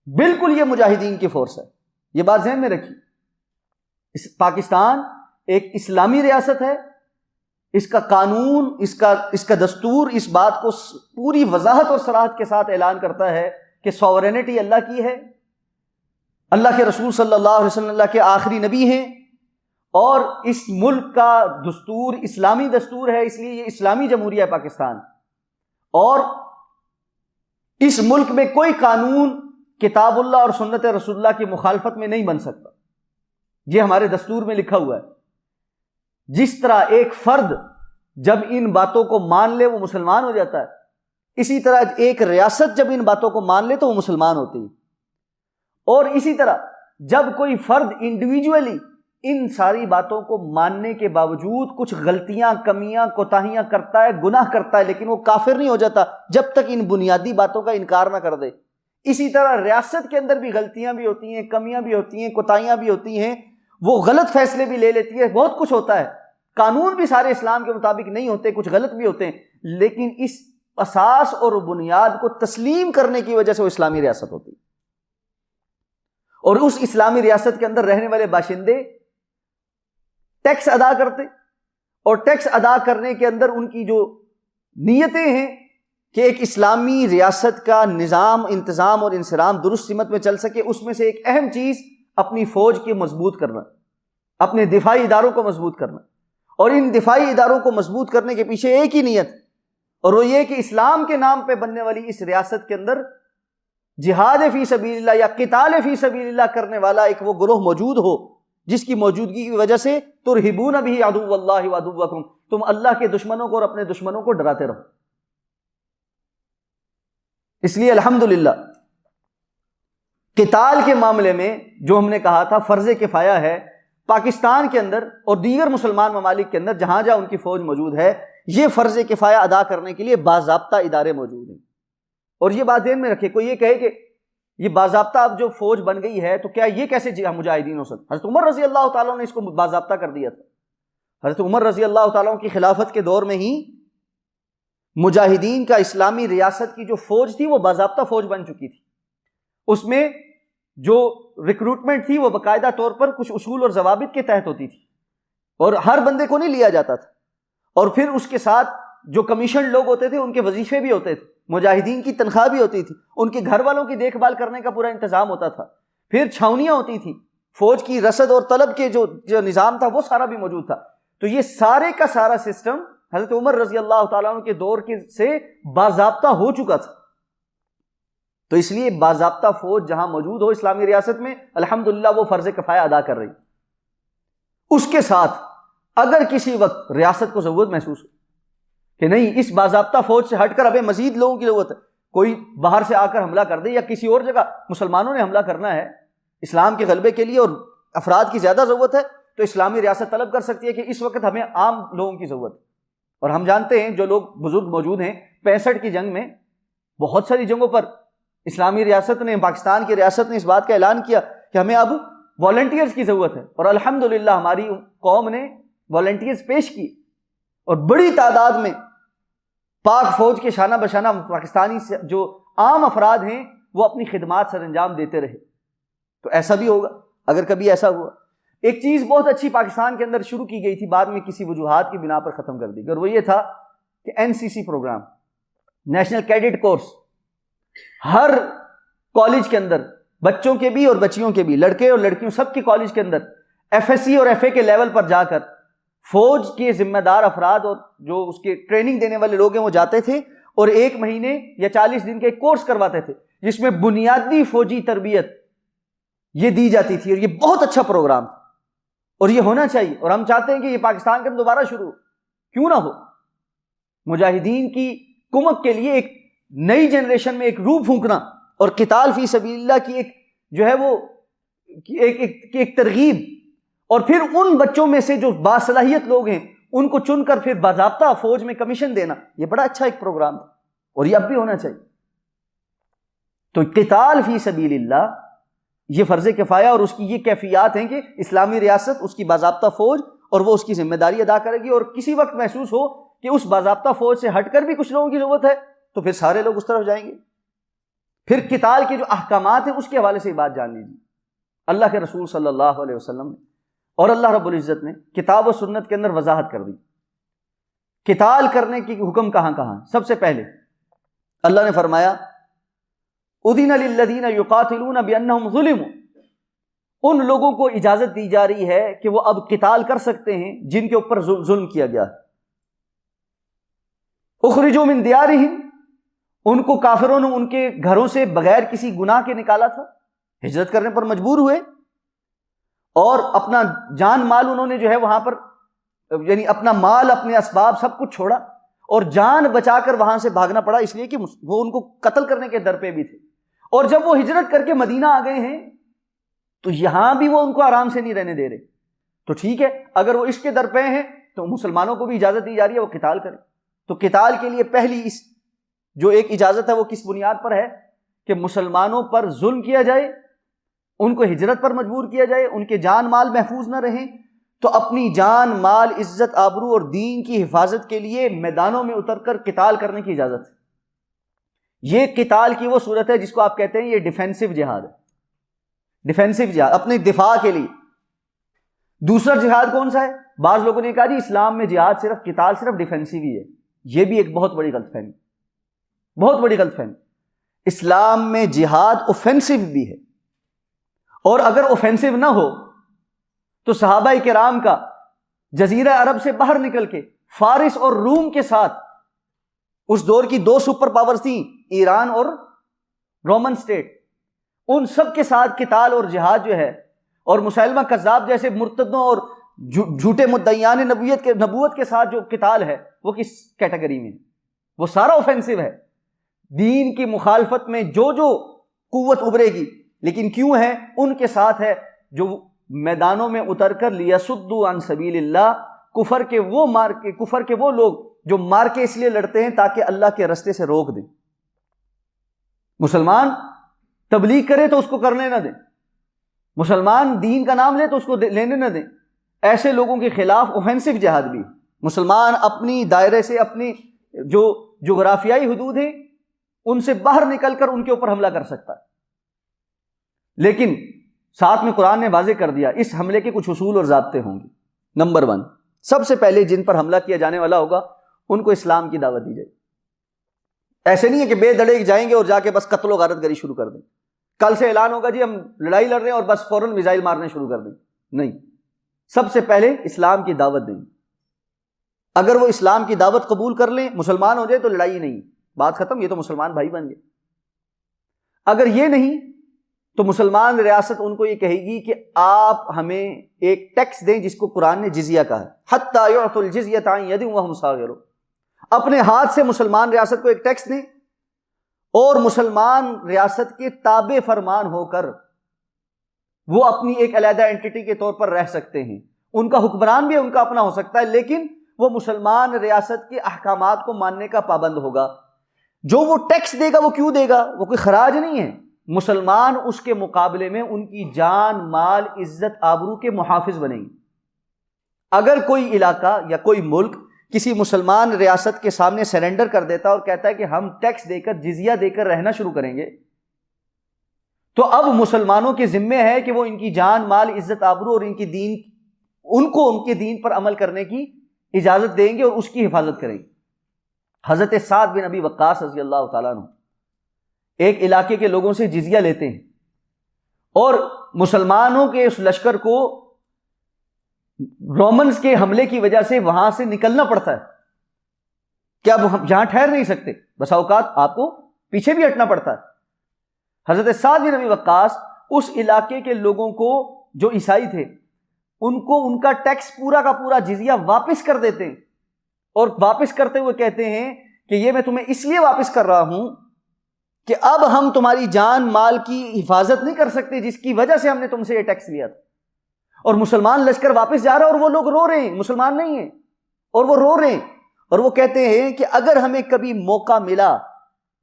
Speaker 1: بالکل یہ مجاہدین کی فورس ہے، یہ بات ذہن میں رکھیے۔ پاکستان ایک اسلامی ریاست ہے، اس کا قانون، اس کا دستور اس بات کو پوری وضاحت اور صراحت کے ساتھ اعلان کرتا ہے کہ سوورینٹی اللہ کی ہے، اللہ کے رسول صلی اللہ علیہ وسلم اللہ کے آخری نبی ہیں، اور اس ملک کا دستور اسلامی دستور ہے، اس لیے یہ اسلامی جمہوریہ ہے پاکستان، اور اس ملک میں کوئی قانون کتاب اللہ اور سنت رسول اللہ کی مخالفت میں نہیں بن سکتا، یہ ہمارے دستور میں لکھا ہوا ہے۔ جس طرح ایک فرد جب ان باتوں کو مان لے وہ مسلمان ہو جاتا ہے، اسی طرح ایک ریاست جب ان باتوں کو مان لے تو وہ مسلمان ہوتی ہے، اور اسی طرح جب کوئی فرد انڈیویجولی ان ساری باتوں کو ماننے کے باوجود کچھ غلطیاں، کمیاں، کوتاہیاں کرتا ہے، گناہ کرتا ہے، لیکن وہ کافر نہیں ہو جاتا جب تک ان بنیادی باتوں کا انکار نہ کر دے۔ اسی طرح ریاست کے اندر بھی غلطیاں بھی ہوتی ہیں، کمیاں بھی ہوتی ہیں، کوتاہیاں بھی ہوتی ہیں، وہ غلط فیصلے بھی لے لیتی ہے، بہت کچھ ہوتا ہے، قانون بھی سارے اسلام کے مطابق نہیں ہوتے، کچھ غلط بھی ہوتے ہیں، لیکن اس اساس اور بنیاد کو تسلیم کرنے کی وجہ سے وہ اسلامی ریاست ہوتی ہے۔ اور اس اسلامی ریاست کے اندر رہنے والے باشندے ٹیکس ادا کرتے، اور ٹیکس ادا کرنے کے اندر ان کی جو نیتیں ہیں کہ ایک اسلامی ریاست کا نظام، انتظام اور انصرام درست سمت میں چل سکے، اس میں سے ایک اہم چیز اپنی فوج کی مضبوط کرنا، اپنے دفاعی اداروں کو مضبوط کرنا، اور ان دفاعی اداروں کو مضبوط کرنے کے پیچھے ایک ہی نیت، اور وہ یہ کہ اسلام کے نام پہ بننے والی اس ریاست کے اندر جہاد فی سبیل اللہ یا قتال فی سبیل اللہ کرنے والا ایک وہ گروہ موجود ہو جس کی موجودگی کی وجہ سے ترہبون بہ عدو اللہ وعدوکم، تم اللہ کے دشمنوں کو اور اپنے دشمنوں کو ڈراتے رہو۔ اس لیے الحمدللہ قتال کے معاملے میں جو ہم نے کہا تھا فرض کفایہ ہے، پاکستان کے اندر اور دیگر مسلمان ممالک کے اندر جہاں جہاں ان کی فوج موجود ہے، یہ فرض کفایہ ادا کرنے کے لیے باضابطہ ادارے موجود ہیں۔ اور یہ بات ذہن میں رکھے، کوئی یہ کہے کہ یہ باضابطہ اب جو فوج بن گئی ہے تو کیا یہ کیسے مجاہدین ہو سکتے؟ حضرت عمر رضی اللہ تعالیٰ نے اس کو باضابطہ کر دیا تھا۔ حضرت عمر رضی اللہ تعالیٰ کی خلافت کے دور میں ہی مجاہدین کا اسلامی ریاست کی جو فوج تھی وہ باضابطہ فوج بن چکی تھی، اس میں جو ریکروٹمنٹ تھی وہ باقاعدہ طور پر کچھ اصول اور ضوابط کے تحت ہوتی تھی، اور ہر بندے کو نہیں لیا جاتا تھا، اور پھر اس کے ساتھ جو کمیشن لوگ ہوتے تھے ان کے وظیفے بھی ہوتے تھے، مجاہدین کی تنخواہ بھی ہوتی تھی، ان کے گھر والوں کی دیکھ بھال کرنے کا پورا انتظام ہوتا تھا، پھر چھاونیاں ہوتی تھیں، فوج کی رسد اور طلب کے جو نظام تھا وہ سارا بھی موجود تھا۔ تو یہ سارے کا سارا سسٹم حضرت عمر رضی اللہ تعالیٰ عنہ کے دور سے باضابطہ ہو چکا تھا۔ تو اس لیے باضابطہ فوج جہاں موجود ہو اسلامی ریاست میں، الحمدللہ وہ فرض کفایہ ادا کر رہی۔ اس کے ساتھ اگر کسی وقت ریاست کو ضرورت محسوس ہو کہ نہیں اس باضابطہ فوج سے ہٹ کر ابھی مزید لوگوں کی ضرورت ہے، کوئی باہر سے آ کر حملہ کر دے، یا کسی اور جگہ مسلمانوں نے حملہ کرنا ہے اسلام کے غلبے کے لیے اور افراد کی زیادہ ضرورت ہے، تو اسلامی ریاست طلب کر سکتی ہے کہ اس وقت ہمیں عام لوگوں کی ضرورت ہے۔ اور ہم جانتے ہیں جو لوگ بزرگ موجود ہیں 65 کی جنگ میں، بہت ساری جنگوں پر اسلامی ریاست نے، پاکستان کی ریاست نے اس بات کا اعلان کیا کہ ہمیں اب والنٹیئرز کی ضرورت ہے، اور الحمدللہ ہماری قوم نے والنٹیئرز پیش کی، اور بڑی تعداد میں پاک فوج کے شانہ بشانہ پاکستانی جو عام افراد ہیں وہ اپنی خدمات سر انجام دیتے رہے۔ تو ایسا بھی ہوگا اگر کبھی ایسا ہوا۔ ایک چیز بہت اچھی پاکستان کے اندر شروع کی گئی تھی، بعد میں کسی وجوہات کی بنا پر ختم کر دی گئی، اور وہ یہ تھا کہ NCC programme, national cadet corps, ہر کالج کے اندر بچوں کے بھی اور بچیوں کے بھی، لڑکے اور لڑکیوں سب کے کالج کے اندر FSC اور FA کے لیول پر جا کر فوج کے ذمہ دار افراد اور جو اس کے ٹریننگ دینے والے لوگ ہیں وہ جاتے تھے، اور 1 مہینے یا 40 دن کے ایک کورس کرواتے تھے جس میں بنیادی فوجی تربیت یہ دی جاتی تھی، اور یہ بہت اچھا پروگرام تھا، اور یہ ہونا چاہیے، اور ہم چاہتے ہیں کہ یہ پاکستان کے اندر دوبارہ شروع ہو، کیوں نہ ہو۔ مجاہدین کی کمک کے لیے ایک نئی جنریشن میں ایک روح پھونکنا اور قتال فی سبیل اللہ کی ایک جو ہے وہ ایک ترغیب، اور پھر ان بچوں میں سے جو باصلاحیت لوگ ہیں ان کو چن کر پھر باضابطہ فوج میں کمیشن دینا، یہ بڑا اچھا ایک پروگرام تھا اور یہ اب بھی ہونا چاہیے۔ تو قتال فی سبیل اللہ یہ فرض کفایہ اور اس کی یہ کیفیات ہیں کہ اسلامی ریاست، اس کی باضابطہ فوج، اور وہ اس کی ذمہ داری ادا کرے گی، اور کسی وقت محسوس ہو کہ اس باضابطہ فوج سے ہٹ کر بھی کچھ لوگوں کی ضرورت ہے تو پھر سارے لوگ اس طرف جائیں گے۔ پھر قتال کے جو احکامات ہیں اس کے حوالے سے بات جان لیجیے۔ اللہ کے رسول صلی اللہ علیہ وسلم نے اور اللہ رب العزت نے کتاب و سنت کے اندر وضاحت کر دی قتال کرنے کی حکم کہاں کہاں۔ سب سے پہلے اللہ نے فرمایا اذن للذین یقاتلون بانہم ظلموا، ان لوگوں کو اجازت دی جا رہی ہے کہ وہ اب قتال کر سکتے ہیں جن کے اوپر ظلم کیا گیا ہے۔ اخرجوا من دیارہم، ان کو کافروں نے ان کے گھروں سے بغیر کسی گناہ کے نکالا تھا، ہجرت کرنے پر مجبور ہوئے، اور اپنا جان مال انہوں نے جو ہے وہاں پر یعنی اپنا مال، اپنے اسباب سب کچھ چھوڑا اور جان بچا کر وہاں سے بھاگنا پڑا، اس لیے کہ وہ ان کو قتل کرنے کے در پہ بھی تھے۔ اور جب وہ ہجرت کر کے مدینہ آ گئے ہیں تو یہاں بھی وہ ان کو آرام سے نہیں رہنے دے رہے۔ تو ٹھیک ہے، اگر وہ عشق کے در پہ ہیں تو مسلمانوں کو بھی اجازت دی جا رہی ہے وہ قتال کریں۔ تو قتال کے لیے پہلی اس جو ایک اجازت ہے وہ کس بنیاد پر ہے کہ مسلمانوں پر ظلم کیا جائے، ان کو ہجرت پر مجبور کیا جائے، ان کے جان مال محفوظ نہ رہیں، تو اپنی جان مال عزت آبرو اور دین کی حفاظت کے لیے میدانوں میں اتر کر قتال کرنے کی اجازت ہے۔ یہ قتال کی وہ صورت ہے جس کو آپ کہتے ہیں یہ ڈیفینسو جہاد ہے، ڈیفینسو جہاد، اپنے دفاع کے لیے۔ دوسرا جہاد کون سا ہے؟ بعض لوگوں نے کہا جی اسلام میں جہاد صرف قتال صرف ڈیفینسو ہی ہے، یہ بھی ایک بہت بڑی غلط فہمی، بہت بڑی غلط فہمی۔ اسلام میں جہاد اوفینسو بھی ہے، اور اگر اوفینسو نہ ہو تو صحابہ کرام کا جزیرہ عرب سے باہر نکل کے فارس اور روم کے ساتھ، اس دور کی دو سپر پاورز تھیں ایران اور رومن سٹیٹ، ان سب کے ساتھ قتال اور جہاد جو ہے، اور مسیلمہ کذاب جیسے مرتدوں اور جھوٹے مدعیان نبوت کے ساتھ جو قتال ہے وہ کس کیٹیگری میں ہے؟ وہ سارا اوفینسو ہے۔ دین کی مخالفت میں جو جو قوت ابھرے گی، لیکن کیوں ہے؟ ان کے ساتھ ہے جو میدانوں میں اتر کر لیصدوا عن سبیل اللہ، کفر کے وہ لوگ جو مار کے اس لیے لڑتے ہیں تاکہ اللہ کے رستے سے روک دیں۔ مسلمان تبلیغ کرے تو اس کو کرنے نہ دیں، مسلمان دین کا نام لے تو اس کو لینے نہ دیں، ایسے لوگوں کے خلاف اوفینسو جہاد بھی۔ مسلمان اپنی دائرے سے، اپنی جو جغرافیائی حدود ہیں ان سے باہر نکل کر ان کے اوپر حملہ کر سکتا ہے، لیکن ساتھ میں قرآن نے واضح کر دیا اس حملے کے کچھ اصول اور ضابطے ہوں گے۔ نمبر 1، سب سے پہلے جن پر حملہ کیا جانے والا ہوگا ان کو اسلام کی دعوت دی جائے۔ ایسے نہیں ہے کہ بے دڑے جائیں گے اور جا کے بس قتل و غارت گری شروع کر دیں، کل سے اعلان ہوگا جی ہم لڑائی لڑ رہے ہیں اور بس فوراً میزائل مارنے شروع کر دیں، نہیں، سب سے پہلے اسلام کی دعوت دیں۔ اگر وہ اسلام کی دعوت قبول کر لیں، مسلمان ہو جائے تو لڑائی نہیں، بات ختم، یہ تو مسلمان بھائی بن گئے۔ اگر یہ نہیں تو مسلمان ریاست ان کو یہ کہے گی کہ آپ ہمیں ایک ٹیکس دیں جس کو قرآن نے جزیہ کہا ہے، حتی یعطوا الجزیۃ عن ید وہم صاغرون، اپنے ہاتھ سے مسلمان ریاست کو ایک ٹیکس دیں اور مسلمان ریاست کے تابع فرمان ہو کر وہ اپنی ایک علیحدہ اینٹی کے طور پر رہ سکتے ہیں، ان کا حکمران بھی ان کا اپنا ہو سکتا ہے، لیکن وہ مسلمان ریاست کے احکامات کو ماننے کا پابند ہوگا۔ جو وہ ٹیکس دے گا وہ کیوں دے گا؟ وہ کوئی خراج نہیں ہے، مسلمان اس کے مقابلے میں ان کی جان مال عزت آبرو کے محافظ بنیں گے۔ اگر کوئی علاقہ یا کوئی ملک کسی مسلمان ریاست کے سامنے سرنڈر کر دیتا اور کہتا ہے کہ ہم ٹیکس دے کر جزیہ دے کر رہنا شروع کریں گے، تو اب مسلمانوں کے ذمے ہے کہ وہ ان کی جان مال عزت آبرو اور ان کو ان کے دین پر عمل کرنے کی اجازت دیں گے اور اس کی حفاظت کریں گے۔ حضرت سعد بن ابی وقاص رضی اللہ تعالیٰ عنہ ایک علاقے کے لوگوں سے جزیہ لیتے ہیں اور مسلمانوں کے اس لشکر کو رومنز کے حملے کی وجہ سے وہاں سے نکلنا پڑتا ہے کہ اب ہم یہاں ٹھہر نہیں سکتے، بسا اوقات آپ کو پیچھے بھی ہٹنا پڑتا ہے۔ حضرت سعد بن ابی وقاص اس علاقے کے لوگوں کو جو عیسائی تھے ان کو ان کا ٹیکس پورا کا پورا جزیہ واپس کر دیتے ہیں
Speaker 2: اور واپس کرتے ہوئے کہتے ہیں کہ یہ میں تمہیں اس لیے واپس کر رہا ہوں کہ اب ہم تمہاری جان مال کی حفاظت نہیں کر سکتے جس کی وجہ سے ہم نے تم سے یہ ٹیکس لیا تھا. اور مسلمان لشکر واپس جا رہا ہے اور وہ لوگ رو رہے ہیں، مسلمان نہیں ہیں، اور وہ رو رہے ہیں، اور وہ کہتے ہیں کہ اگر ہمیں کبھی موقع ملا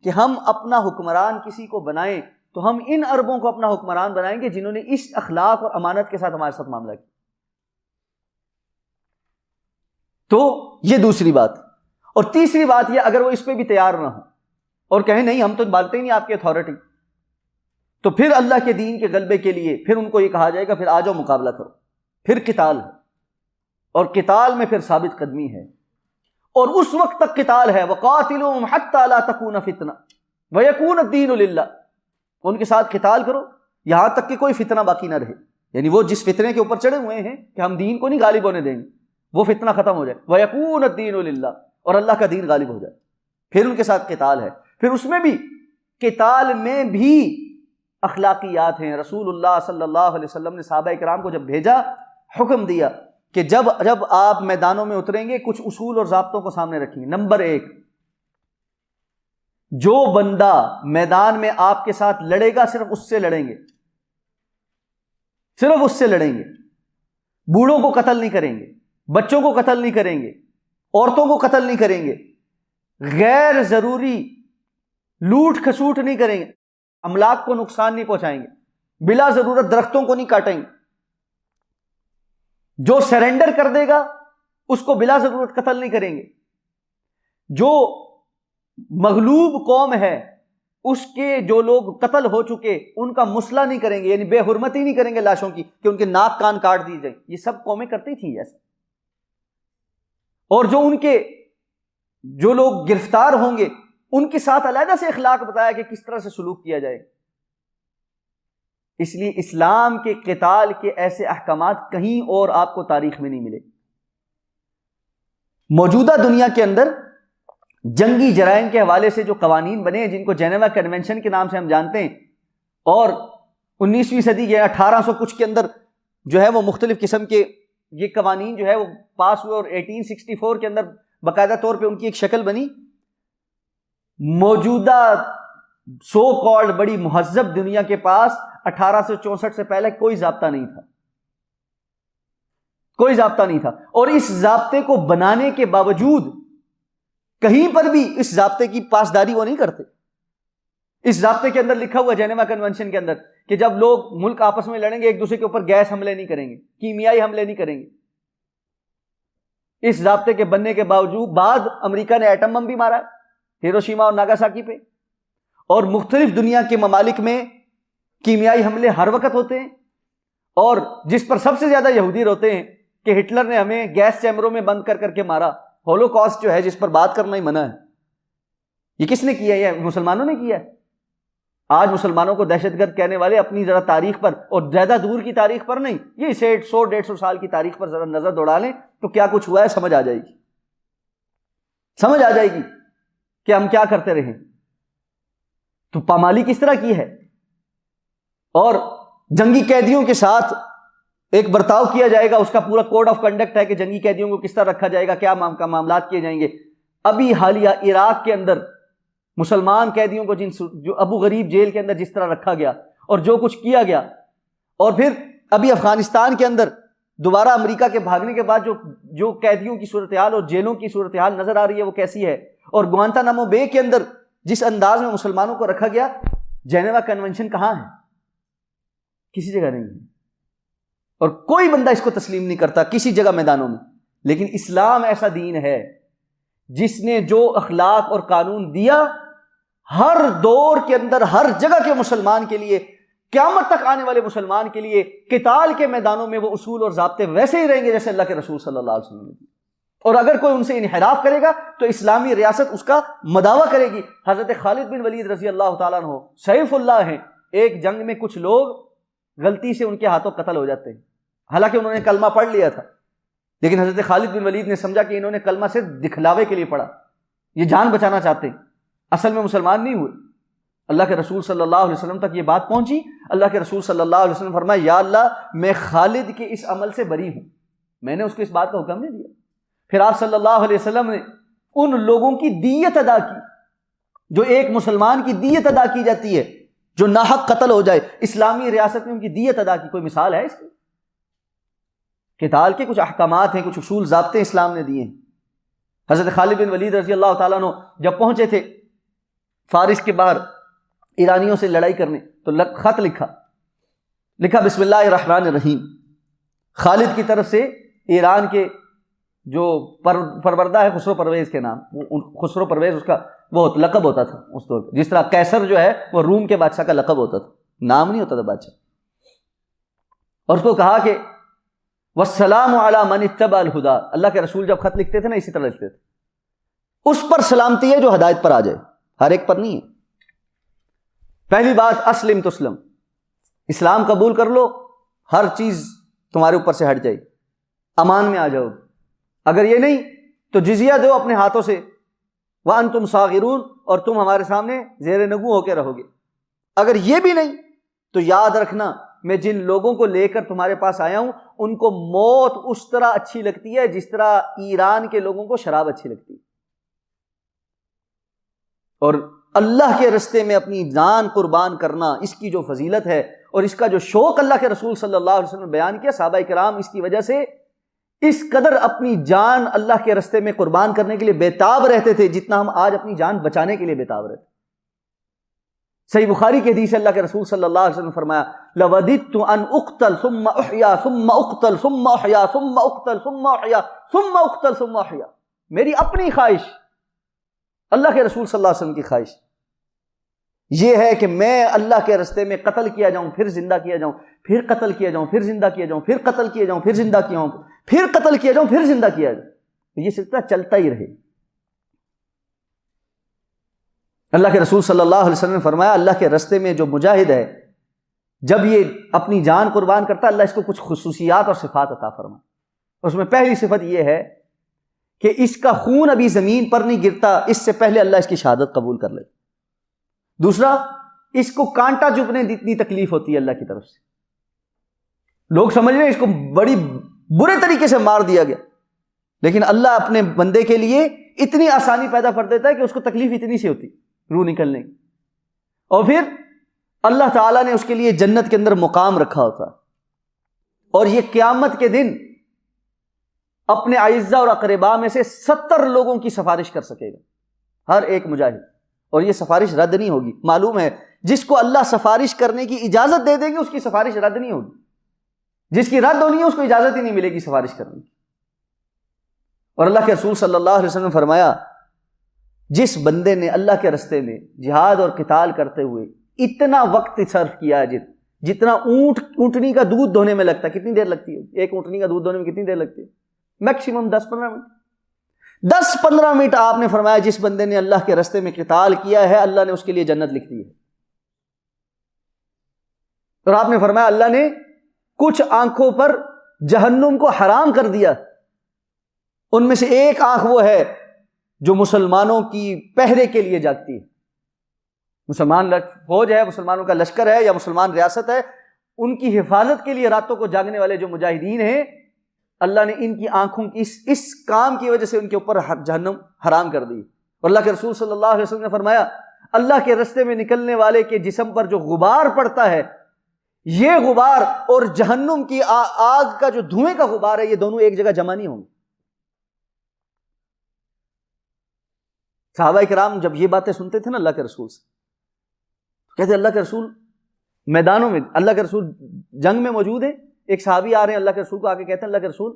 Speaker 2: کہ ہم اپنا حکمران کسی کو بنائیں تو ہم ان عربوں کو اپنا حکمران بنائیں گے جنہوں نے اس اخلاق اور امانت کے ساتھ ہمارے ساتھ معاملہ کیا. تو یہ دوسری بات. اور تیسری بات یہ، اگر وہ اس پہ بھی تیار نہ ہو اور کہیں نہیں ہم تو مانتے ہی نہیں آپ کی اتھارٹی، تو پھر اللہ کے دین کے غلبے کے لیے پھر ان کو یہ کہا جائے گا پھر آ جاؤ مقابلہ کرو، پھر قتال ہے، اور قتال میں پھر ثابت قدمی ہے، اور اس وقت تک قتال ہے. وَقَاتِلُوهُمْ حَتَّى لَا تَكُونَ فِتْنَةٌ وَيَكُونَ الدِّينُ لِلَّهِ. ان کے ساتھ قتال کرو یہاں تک کہ کوئی فتنہ باقی نہ رہے. یعنی وہ جس فتنے کے اوپر چڑھے ہوئے ہیں کہ ہم دین کو نہیں غالب ہونے دیں گے، وہ فتنہ ختم ہو جائے. وَيَكُونَ الدِّينُ لِلَّهِ، اور اللہ کا دین غالب ہو جائے. پھر ان کے ساتھ قتال ہے. پھر اس میں بھی قتال میں بھی اخلاقیات ہیں. رسول اللہ صلی اللہ علیہ وسلم نے صحابہ کرام کو جب بھیجا، حکم دیا کہ جب آپ میدانوں میں اتریں گے کچھ اصول اور ضابطوں کو سامنے رکھیں گے. نمبر 1، جو بندہ میدان میں آپ کے ساتھ لڑے گا صرف اس سے لڑیں گے، صرف اس سے لڑیں گے. بوڑھوں کو قتل نہیں کریں گے، بچوں کو قتل نہیں کریں گے، عورتوں کو قتل نہیں کریں گے، غیر ضروری لوٹ کھسوٹ نہیں کریں گے، املاک کو نقصان نہیں پہنچائیں گے، بلا ضرورت درختوں کو نہیں کاٹیں گے. جو سرنڈر کر دے گا اس کو بلا ضرورت قتل نہیں کریں گے. جو مغلوب قوم ہے اس کے جو لوگ قتل ہو چکے ان کا مسئلہ نہیں کریں گے، یعنی بے حرمتی نہیں کریں گے لاشوں کی کہ ان کے ناک کان کاٹ دی جائیں. یہ سب قومیں کرتی تھیں ایسا. اور جو لوگ گرفتار ہوں گے ان کے ساتھ علیحدہ سے اخلاق بتایا کہ کس طرح سے سلوک کیا جائے. اس لیے اسلام کے قتال کے ایسے احکامات کہیں اور آپ کو تاریخ میں نہیں ملے. موجودہ دنیا کے اندر جنگی جرائم کے حوالے سے جو قوانین بنے ہیں جن کو جنیوا کنونشن کے نام سے ہم جانتے ہیں، اور 19ویں صدی یا 1800 کچھ کے اندر جو ہے وہ مختلف قسم کے یہ قوانین جو ہے وہ پاس ہوئے، اور 1864 کے اندر باقاعدہ طور پہ ان کی ایک شکل بنی. موجودہ سو کالڈ بڑی مہذب دنیا کے پاس 1864 سے پہلے کوئی ضابطہ نہیں تھا، کوئی ضابطہ نہیں تھا. اور اس ضابطے کو بنانے کے باوجود کہیں پر بھی اس ضابطے کی پاسداری وہ نہیں کرتے. اس ضابطے کے اندر لکھا ہوا جنیوا کنونشن کے اندر کہ جب لوگ ملک آپس میں لڑیں گے ایک دوسرے کے اوپر گیس حملے نہیں کریں گے، کیمیائی حملے نہیں کریں گے. اس ضابطے کے بننے کے باوجود بعد امریکہ نے ایٹم بم بھی مارا ہے ہیروشیما اور ناگاساکی پہ، اور مختلف دنیا کے ممالک میں کیمیائی حملے ہر وقت ہوتے ہیں. اور جس پر سب سے زیادہ یہودی روتے ہیں کہ ہٹلر نے ہمیں گیس چیمبروں میں بند کر کے مارا. ہولوکاسٹ جو ہے جس پر بات کرنا ہی منع ہے، یہ کس نے کیا؟ یہ مسلمانوں نے کیا ہے. آج مسلمانوں کو دہشت گرد کہنے والے اپنی ذرا تاریخ پر، اور زیادہ دور کی تاریخ پر نہیں، یہ 100-150 سال کی تاریخ پر ذرا نظر دوڑا لیں تو کیا کچھ ہوا ہے سمجھ آ جائے گی، سمجھ آ جائے گی کہ ہم کیا کرتے رہے. تو پامالی کس طرح کی ہے، اور جنگی قیدیوں کے ساتھ ایک برتاؤ کیا جائے گا، اس کا پورا کوڈ آف کنڈکٹ ہے کہ جنگی قیدیوں کو کس طرح رکھا جائے گا، کیا معاملات کیے جائیں گے. ابھی حالیہ عراق کے اندر مسلمان قیدیوں کو جو ابو غریب جیل کے اندر جس طرح رکھا گیا اور جو کچھ کیا گیا، اور پھر ابھی افغانستان کے اندر دوبارہ امریکہ کے بھاگنے کے بعد جو قیدیوں کی صورتحال اور جیلوں کی صورتحال نظر آ رہی ہے وہ کیسی ہے، اور گوانتانامو بے کے اندر جس انداز میں مسلمانوں کو رکھا گیا. جنیوا کنونشن کہاں ہے؟ کسی جگہ نہیں ہے، اور کوئی بندہ اس کو تسلیم نہیں کرتا کسی جگہ میدانوں میں. لیکن اسلام ایسا دین ہے جس نے جو اخلاق اور قانون دیا، ہر دور کے اندر ہر جگہ کے مسلمان کے لیے، قیامت تک آنے والے مسلمان کے لیے قتال کے میدانوں میں وہ اصول اور ضابطے ویسے ہی رہیں گے جیسے اللہ کے رسول صلی اللہ علیہ وسلم نے دی. اور اگر کوئی ان سے انحراف کرے گا تو اسلامی ریاست اس کا مداوع کرے گی. حضرت خالد بن ولید رضی اللہ تعالیٰ عنہ سیف اللہ ہیں، ایک جنگ میں کچھ لوگ غلطی سے ان کے ہاتھوں قتل ہو جاتے ہیں، حالانکہ انہوں نے کلمہ پڑھ لیا تھا، لیکن حضرت خالد بن ولید نے سمجھا کہ انہوں نے کلمہ صرف دکھلاوے کے لیے پڑھا، یہ جان بچانا چاہتے ہیں، اصل میں مسلمان نہیں ہوئے. اللہ کے رسول صلی اللہ علیہ وسلم تک یہ بات پہنچی. اللہ کے رسول صلی اللہ علیہ وسلم فرمایا، یا اللہ میں خالد کے اس عمل سے بری ہوں، میں نے اس کو اس بات کا حکم نہیں دیا. پھر آپ صلی اللہ علیہ وسلم نے ان لوگوں کی دیت ادا کی جو ایک مسلمان کی دیت ادا کی جاتی ہے جو ناحق قتل ہو جائے، اسلامی ریاست میں ان کی دیت ادا کی. کوئی مثال ہے اس کی؟ قتال کے کچھ احکامات ہیں، کچھ اصول ضابطے اسلام نے دیے ہیں. حضرت خالد بن ولید رضی اللہ تعالیٰ عنہ جب پہنچے تھے فارس کے باہر ایرانیوں سے لڑائی کرنے، تو خط لکھا بسم اللہ الرحمن الرحیم، خالد کی طرف سے ایران کے جو پروردہ ہے خسرو پرویز کے نام، خسرو پرویز اس کا وہ لقب ہوتا تھا اس دور پہ، جس طرح قیصر جو ہے وہ روم کے بادشاہ کا لقب ہوتا تھا، نام نہیں ہوتا تھا بادشاہ. اور اس کو کہا کہ والسلام علی من اتبع الہدی، اللہ کے رسول جب خط لکھتے تھے نا اسی طرح لکھتے تھے، اس پر سلامتی ہے جو ہدایت پر آ جائے، ہر ایک پر نہیں ہے. پہلی بات اسلم تسلم، اسلام قبول کر لو، ہر چیز تمہارے اوپر سے ہٹ جائے، امان میں آ جاؤ. اگر یہ نہیں تو جزیہ دو اپنے ہاتھوں سے، وانتم صاغرون، اور تم ہمارے سامنے زیر نگو ہو کے رہو گے. اگر یہ بھی نہیں تو یاد رکھنا میں جن لوگوں کو لے کر تمہارے پاس آیا ہوں ان کو موت اس طرح اچھی لگتی ہے جس طرح ایران کے لوگوں کو شراب اچھی لگتی ہے. اور اللہ کے رستے میں اپنی جان قربان کرنا، اس کی جو فضیلت ہے اور اس کا جو شوق اللہ کے رسول صلی اللہ علیہ وسلم نے بیان کیا، صحابہ کرام اس کی وجہ سے اس قدر اپنی جان اللہ کے رستے میں قربان کرنے کے لیے بےتاب رہتے تھے جتنا ہم آج اپنی جان بچانے کے لیے بےتاب رہتے. صحیح بخاری کی حدیث ہے، اللہ کے رسول صلی اللہ علیہ وسلم نے فرمایا لوددت ان اقتل ثم احیا ثم اقتل ثم احیا ثم اقتل ثم احیا ثم اقتل ثم احیا. میری اپنی خواہش، اللہ کے رسول صلی اللہ علیہ وسلم کی خواہش یہ ہے کہ میں اللہ کے رستے میں قتل کیا جاؤں، پھر زندہ کیا جاؤں، پھر قتل کیا جاؤں، پھر زندہ کیا جاؤں، پھر قتل کیا جاؤں، پھر زندہ کیا جاؤں، پھر قتل کیا جاؤں، پھر زندہ کیا جاؤں. یہ سلسلہ چلتا ہی رہے. اللہ کے رسول صلی اللہ علیہ وسلم نے فرمایا اللہ کے رستے میں جو مجاہد ہے جب یہ اپنی جان قربان کرتا ہے اللہ اس کو کچھ خصوصیات اور صفات عطا فرماتا. اس میں پہلی صفت یہ ہے کہ اس کا خون ابھی زمین پر نہیں گرتا اس سے پہلے اللہ اس کی شہادت قبول کر لیتا. دوسرا، اس کو کانٹا چبھنے جتنی تکلیف ہوتی ہے اللہ کی طرف سے. لوگ سمجھ رہے ہیں اس کو بڑی برے طریقے سے مار دیا گیا، لیکن اللہ اپنے بندے کے لیے اتنی آسانی پیدا کر دیتا ہے کہ اس کو تکلیف اتنی سی ہوتی روح نکلنے کی. اور پھر اللہ تعالیٰ نے اس کے لیے جنت کے اندر مقام رکھا ہوتا، اور یہ قیامت کے دن اپنے اعزاء اور اقرباء میں سے 70 لوگوں کی سفارش کر سکے گا ہر ایک مجاہد، اور یہ سفارش رد نہیں ہوگی. معلوم ہے جس کو اللہ سفارش کرنے کی اجازت دے دے گی اس کی سفارش رد نہیں ہوگی، جس کی رد ہونی ہے اس کو اجازت ہی نہیں ملے گی سفارش کرنے کی. اور اللہ کے رسول صلی اللہ علیہ وسلم نے فرمایا جس بندے نے اللہ کے رستے میں جہاد اور قتال کرتے ہوئے اتنا وقت صرف کیا ہے جتنا اونٹنی کا دودھ دھونے میں لگتا ہے. کتنی دیر لگتی ہے ایک اونٹنی کا دودھ دھونے میں؟ کتنی دیر لگتی ہے؟ Maximum 10-15 minute. 10-15 منٹ آپ نے فرمایا جس بندے نے اللہ کے رستے میں قتال کیا ہے اللہ نے اس کے لیے جنت لکھ دی ہے. اور آپ نے فرمایا اللہ نے کچھ آنکھوں پر جہنم کو حرام کر دیا، ان میں سے ایک آنکھ وہ ہے جو مسلمانوں کی پہرے کے لیے جاگتی ہے. مسلمان فوج ہے، مسلمانوں کا لشکر ہے یا مسلمان ریاست ہے، ان کی حفاظت کے لیے راتوں کو جاگنے والے جو مجاہدین ہیں اللہ نے ان کی آنکھوں کی اس کام کی وجہ سے ان کے اوپر جہنم حرام کر دی. اور اللہ کے رسول صلی اللہ علیہ وسلم نے فرمایا اللہ کے رستے میں نکلنے والے کے جسم پر جو غبار پڑتا ہے، یہ غبار اور جہنم کی آگ کا جو دھوئیں کا غبار ہے، یہ دونوں ایک جگہ جمع نہیں ہوں گے. صحابہ کرام جب یہ باتیں سنتے تھے نا اللہ کے رسول سے، کہتے اللہ کے رسول میدانوں میں، اللہ کے رسول جنگ میں موجود ہیں، ایک صحابی آ رہے ہیں اللہ کے رسول کو آ کے کہتے ہیں اللہ کے رسول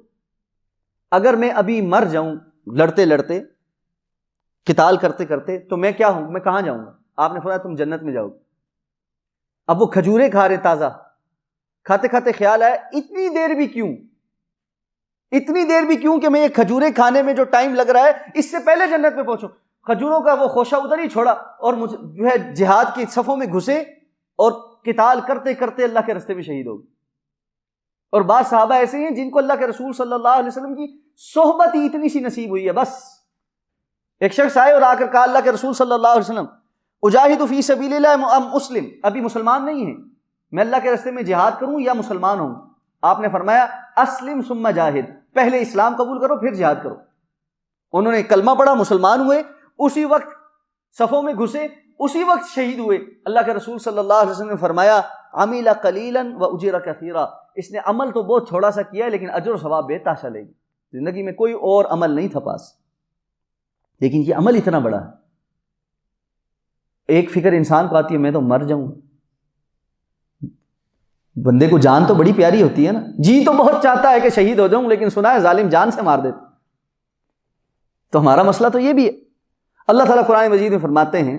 Speaker 2: اگر میں ابھی مر جاؤں لڑتے لڑتے قتال کرتے کرتے تو میں کیا ہوں، میں کہاں جاؤں گا؟ آپ نے فرمایا تم جنت میں جاؤ گے. اب وہ کھجوریں کھا رہے تازہ، کھاتے کھاتے خیال آیا اتنی دیر بھی کیوں کہ میں یہ کھجوریں کھانے میں جو ٹائم لگ رہا ہے اس سے پہلے جنت میں پہنچوں. کھجوروں کا وہ خوشہ ادھر ہی چھوڑا اور مجھے جو ہے جہاد کی صفوں میں گھسے اور قتال کرتے کرتے اللہ کے راستے میں شہید ہو گئے. اور بعض صحابہ ایسے ہیں جن کو اللہ کے رسول صلی اللہ علیہ وسلم کی صحبت ہی اتنی سی نصیب ہوئی ہے. بس ایک شخص آئے اور آ کر کہا اللہ کے رسول صلی اللہ علیہ وسلم اجاہد فی سبیل اللہ ام مسلم، ابھی مسلمان نہیں ہیں، میں اللہ کے راستے میں جہاد کروں یا مسلمان ہوں؟ آپ نے فرمایا اسلم ثم جاہد، پہلے اسلام قبول کرو پھر جہاد کرو. انہوں نے کلمہ پڑھا، مسلمان ہوئے، اسی وقت صفوں میں گھسے، اسی وقت شہید ہوئے۔ اللہ کے رسول صلی اللہ علیہ وسلم نے فرمایا عمل قلیلا واجر کثیرا، اس نے عمل تو بہت تھوڑا سا کیا ہے لیکن اجر و ثواب بے تحاشا لے گی۔ زندگی میں کوئی اور عمل نہیں تھا پاس، لیکن یہ عمل اتنا بڑا ہے۔ ایک فکر انسان کو آتی ہے میں تو مر جاؤں، بندے کو جان تو بڑی پیاری ہوتی ہے نا، جی تو بہت چاہتا ہے کہ شہید ہو جاؤں، لیکن سنا ہے ظالم جان سے مار دیتے۔ تو ہمارا مسئلہ تو یہ بھی ہے۔ اللہ تعالیٰ قرآن مجید میں فرماتے ہیں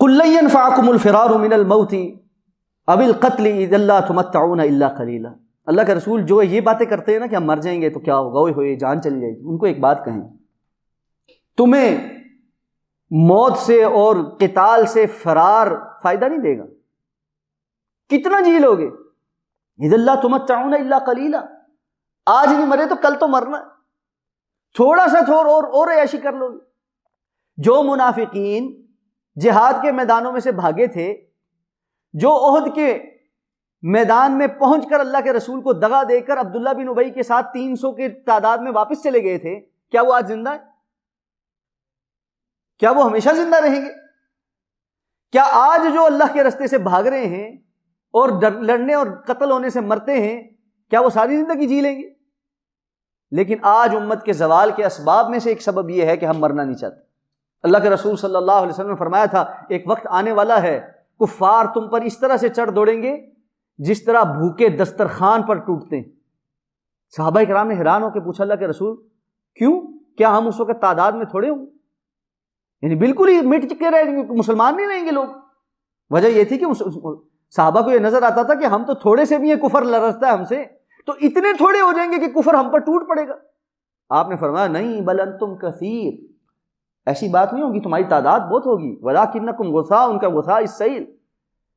Speaker 2: قُل لَن يَنفَعَكُمُ الْفِرَارُ مِنَ الْمَوْتِ أَوِ الْقَتْلِ إِذًا لَّا تُمَتَّعُونَ إِلَّا قَلِيلًا۔ اللہ کا رسول جو یہ باتیں کرتے ہیں نا کہ ہم مر جائیں گے تو کیا ہوگا، اوئے ہوئے جان چلی جائے گی، ان کو ایک بات کہیں، تمہیں موت سے اور قتال سے فرار فائدہ نہیں دے گا، کتنا جی لو گے، اِذًا لَّا تُمَتَّعُونَ إِلَّا قَلِيلًا، آج نہیں مرے تو کل تو مرنا، تھوڑا سا اور عیاشی کر لو گے۔ جو منافقین جہاد کے میدانوں میں سے بھاگے تھے، جو احد کے میدان میں پہنچ کر اللہ کے رسول کو دغا دے کر عبداللہ بن ابی کے ساتھ 300 کی تعداد میں واپس چلے گئے تھے، کیا وہ آج زندہ ہے؟ کیا وہ ہمیشہ زندہ رہیں گے؟ کیا آج جو اللہ کے راستے سے بھاگ رہے ہیں اور لڑنے اور قتل ہونے سے مرتے ہیں، کیا وہ ساری زندگی جی لیں گے؟ لیکن آج امت کے زوال کے اسباب میں سے ایک سبب یہ ہے کہ ہم مرنا نہیں چاہتے۔ اللہ کے رسول صلی اللہ علیہ وسلم نے فرمایا تھا ایک وقت آنے والا ہے کفار تم پر اس طرح سے چڑھ دوڑیں گے جس طرح بھوکے دسترخوان پر ٹوٹتے ہیں۔ صحابہ کرام نے حیران ہو کے پوچھا اللہ کے رسول کیوں، کیا ہم اس وقت تعداد میں تھوڑے ہوں، یعنی بالکل ہی مٹ چکے رہے، مسلمان نہیں رہیں گے لوگ؟ وجہ یہ تھی کہ صحابہ کو یہ نظر آتا تھا کہ ہم تو تھوڑے سے بھی یہ کفر لرزتا ہے ہم سے، تو اتنے تھوڑے ہو جائیں گے کہ کفر ہم پر ٹوٹ پڑے گا۔ آپ نے فرمایا نہیں، بل انتم کثیر، ایسی بات نہیں ہوگی، تمہاری تعداد بہت ہوگی، ولکنکم غثاء، ان کا غثاء السیل،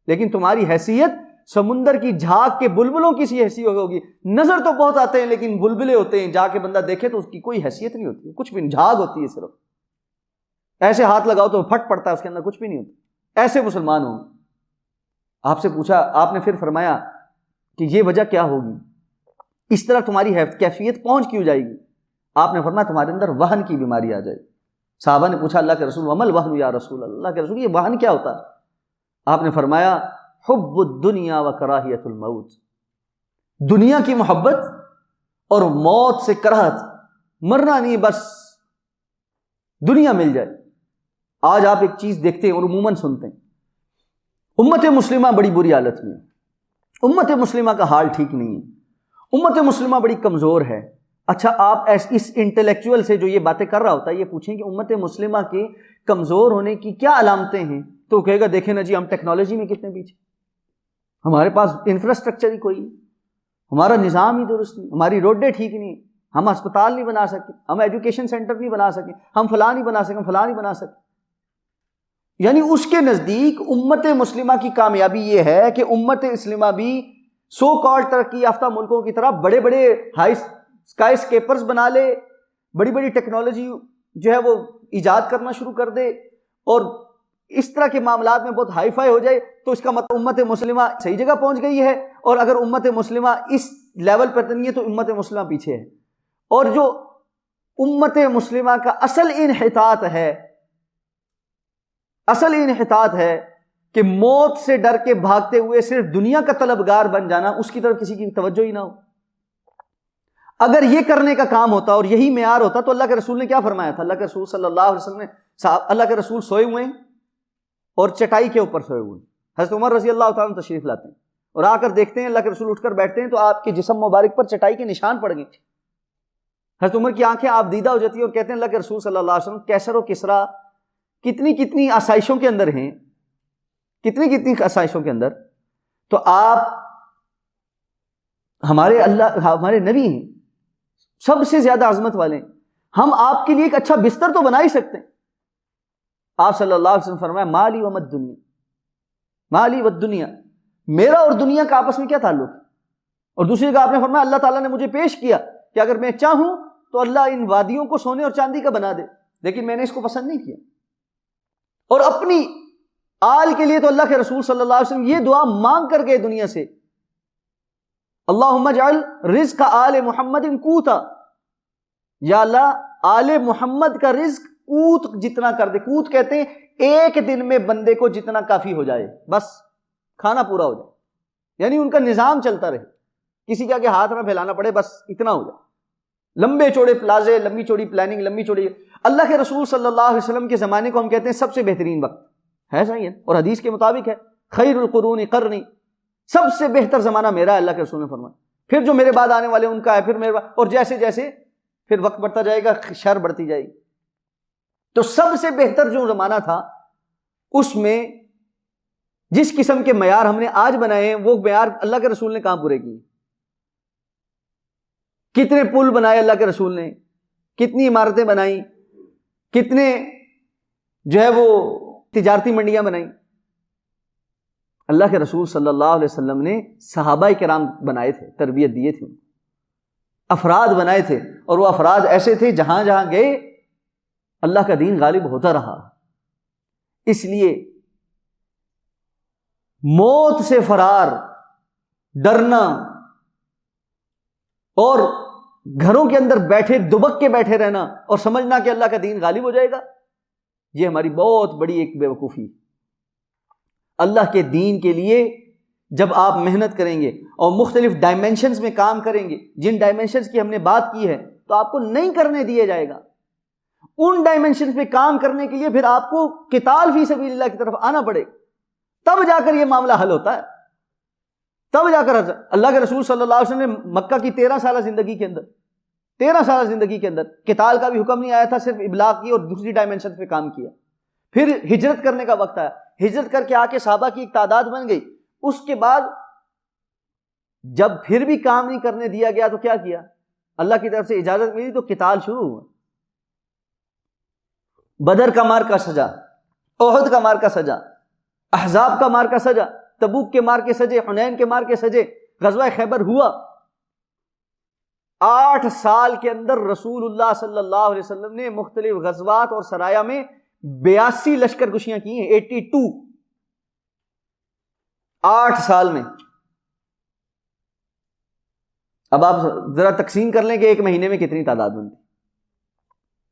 Speaker 2: لیکن تمہاری حیثیت سمندر کی جھاگ کے بلبلوں کی سی حیثیت ہوگی۔ نظر تو بہت آتے ہیں لیکن بلبلے ہوتے ہیں، جا کے بندہ دیکھے تو اس کی کوئی حیثیت نہیں ہوتی، کچھ بھی، جھاگ ہوتی ہے صرف، ایسے ہاتھ لگاؤ تو پھٹ پڑتا ہے، اس کے اندر کچھ بھی نہیں ہوتا۔ ایسے مسلمان ہوں گے۔ آپ سے پوچھا، آپ نے پھر فرمایا کہ یہ وجہ کیا ہوگی، اس طرح تمہاری کیفیت پہنچ کیوں جائے گی؟ آپ نے فرمایا تمہارے اندر وہن کی بیماری آ جائے گی۔ صحابہ نے پوچھا اللہ کے رسول ومل وہن یا رسول اللہ، اللہ کے رسول یہ وہن کیا ہوتا ہے؟ آپ نے فرمایا حب الدنیا و کراہیت الموت، دنیا کی محبت اور موت سے کراہت، مرنا نہیں بس دنیا مل جائے۔ آج آپ ایک چیز دیکھتے ہیں اور عموماً سنتے ہیں، امت مسلمہ بڑی بری حالت میں ہے، امت مسلمہ کا حال ٹھیک نہیں ہے، امت مسلمہ بڑی کمزور ہے۔ اچھا آپ اس انٹلیکچوئل سے جو یہ باتیں کر رہا ہوتا ہے یہ پوچھیں کہ امت مسلمہ کے کمزور ہونے کی کیا علامتیں ہیں، تو وہ کہے گا دیکھیں نا جی ہم ٹیکنالوجی میں کتنے پیچھے، ہمارے پاس انفراسٹرکچر ہی کوئی نہیں، ہمارا نظام ہی درست نہیں، ہماری روڈیں ٹھیک نہیں، ہم اسپتال نہیں بنا سکے، ہم ایجوکیشن سینٹر نہیں بنا سکے، ہم فلاں نہیں بنا سکے، ہم فلاں نہیں بنا سکے۔ یعنی اس کے نزدیک امت مسلمہ کی کامیابی یہ ہے کہ امت مسلمہ بھی سو کالڈ ترقی یافتہ ملکوں کی طرح بڑے بڑے ہائی اسکائی اسکیپرز بنا لے، بڑی بڑی ٹیکنالوجی جو ہے وہ ایجاد کرنا شروع کر دے اور اس طرح کے معاملات میں بہت ہائی فائی ہو جائے، تو اس کا مطلب امت مسلمہ صحیح جگہ پہنچ گئی ہے، اور اگر امت مسلمہ اس لیول پر نہیں ہے تو امت مسلمہ پیچھے ہے۔ اور جو امت مسلمہ کا اصل انحطاط ہے، اصل انحطاط ہے کہ موت سے ڈر کے بھاگتے ہوئے صرف دنیا کا طلبگار بن جانا، اس کی طرف کسی کی توجہ ہی نہ ہو۔ اگر یہ کرنے کا کام ہوتا اور یہی معیار ہوتا تو اللہ کے رسول نے کیا فرمایا تھا؟ اللہ کے رسول صلی اللہ علیہ وسلم نے، اللہ کے رسول سوئے ہوئے ہیں اور چٹائی کے اوپر سوئے ہوئے ہیں، حضرت عمر رضی اللہ تعالیٰ عنہ تشریف لاتے ہیں اور آ کر دیکھتے ہیں اللہ کے رسول اٹھ کر بیٹھتے ہیں تو آپ کے جسم مبارک پر چٹائی کے نشان پڑ گئے۔ حضرت عمر کی آنکھیں آپ دیدہ ہو جاتی ہیں اور کہتے ہیں اللہ کے رسول صلی اللہ علیہ وسلم کیسر و کسرا کتنی آسائشوں کے اندر ہیں، کتنی آسائشوں کے اندر، تو آپ ہمارے نبی ہیں، سب سے زیادہ عظمت والے ہیں، ہم آپ کے لیے ایک اچھا بستر تو بنا ہی سکتے ہیں۔ آپ صلی اللہ علیہ وسلم فرمایا مالی ومد دنیا، مالی والدنیا، میرا اور دنیا کا آپس میں کیا تعلق ہے؟ اور دوسری جگہ آپ نے فرمایا اللہ تعالیٰ نے مجھے پیش کیا کہ اگر میں چاہوں تو اللہ ان وادیوں کو سونے اور چاندی کا بنا دے، لیکن میں نے اس کو پسند نہیں کیا۔ اور اپنی آل کے لیے تو اللہ کے رسول صلی اللہ علیہ وسلم یہ دعا مانگ کر گئے دنیا سے، اللہم اجعل رزق آل محمد قوتا، یا اللہ آل محمد کا رزق قوت جتنا کر دے. قوت کہتے ہیں ایک دن میں بندے کو جتنا کافی ہو جائے, بس کھانا پورا ہو جائے, یعنی ان کا نظام چلتا رہے, کسی کے آگے ہاتھ نہ پھیلانا پڑے, بس اتنا ہو جائے. لمبے چوڑے پلازے, لمبی چوڑی پلاننگ, لمبی چوڑی. اللہ کے رسول صلی اللہ علیہ وسلم کے زمانے کو ہم کہتے ہیں سب سے بہترین وقت ہے, صحیح ہے, اور حدیث کے مطابق ہے خیر القرون قرنی, سب سے بہتر زمانہ میرا ہے, اللہ کے رسول نے فرمایا. پھر جو میرے بعد آنے والے ان کا ہے, پھر میرے بعد, اور جیسے جیسے پھر وقت بڑھتا جائے گا شر بڑھتی جائے گی. تو سب سے بہتر جو زمانہ تھا اس میں جس قسم کے معیار ہم نے آج بنائے ہیں وہ معیار اللہ کے رسول نے کہاں پورے کیے؟ کتنے پل بنائے اللہ کے رسول نے, کتنی عمارتیں بنائیں, کتنے جو ہے وہ تجارتی منڈیاں بنائیں. اللہ کے رسول صلی اللہ علیہ وسلم نے صحابہ کرام بنائے تھے, تربیت دیے تھے, افراد بنائے تھے, اور وہ افراد ایسے تھے جہاں جہاں گئے اللہ کا دین غالب ہوتا رہا. اس لیے موت سے فرار, ڈرنا اور گھروں کے اندر بیٹھے دبک کے بیٹھے رہنا اور سمجھنا کہ اللہ کا دین غالب ہو جائے گا, یہ ہماری بہت بڑی ایک بے وقوفی. اللہ کے دین کے لیے جب آپ محنت کریں گے اور مختلف ڈائمینشنز میں کام کریں گے, جن ڈائمینشنز کی ہم نے بات کی ہے تو آپ کو نہیں کرنے دیا جائے گا. ان ڈائمینشنز پہ کام کرنے کے لیے پھر آپ کو قتال فی سبیل اللہ کی طرف آنا پڑے, تب جا کر یہ معاملہ حل ہوتا ہے. تب جا کر اللہ کے رسول صلی اللہ علیہ وسلم نے مکہ کی 13 سالہ زندگی کے اندر قتال کا بھی حکم نہیں آیا تھا, صرف ابلاغ کی اور دوسری ڈائمینشن پہ کام کیا. پھر ہجرت کرنے کا وقت آیا, ہجرت کر کے آ کے صحابہ کی ایک تعداد بن گئی. اس کے بعد جب پھر بھی کام نہیں کرنے دیا گیا تو کیا کیا؟ اللہ کی طرف سے اجازت ملی تو قتال شروع ہوا. بدر کا مارکا سجا, احد کا مارکا سجا, احزاب کا مارکا سجا, تبوک کے مارکے سجے, حنین کے مارکے سجے, غزوہ خیبر ہوا. 8 سال کے اندر رسول اللہ صلی اللہ علیہ وسلم نے مختلف غزوات اور سرایا میں 82 لشکر کشیاں کی ہیں, 82. 8 سال میں. اب آپ ذرا تقسیم کر لیں کہ ایک مہینے میں کتنی تعداد بنتی,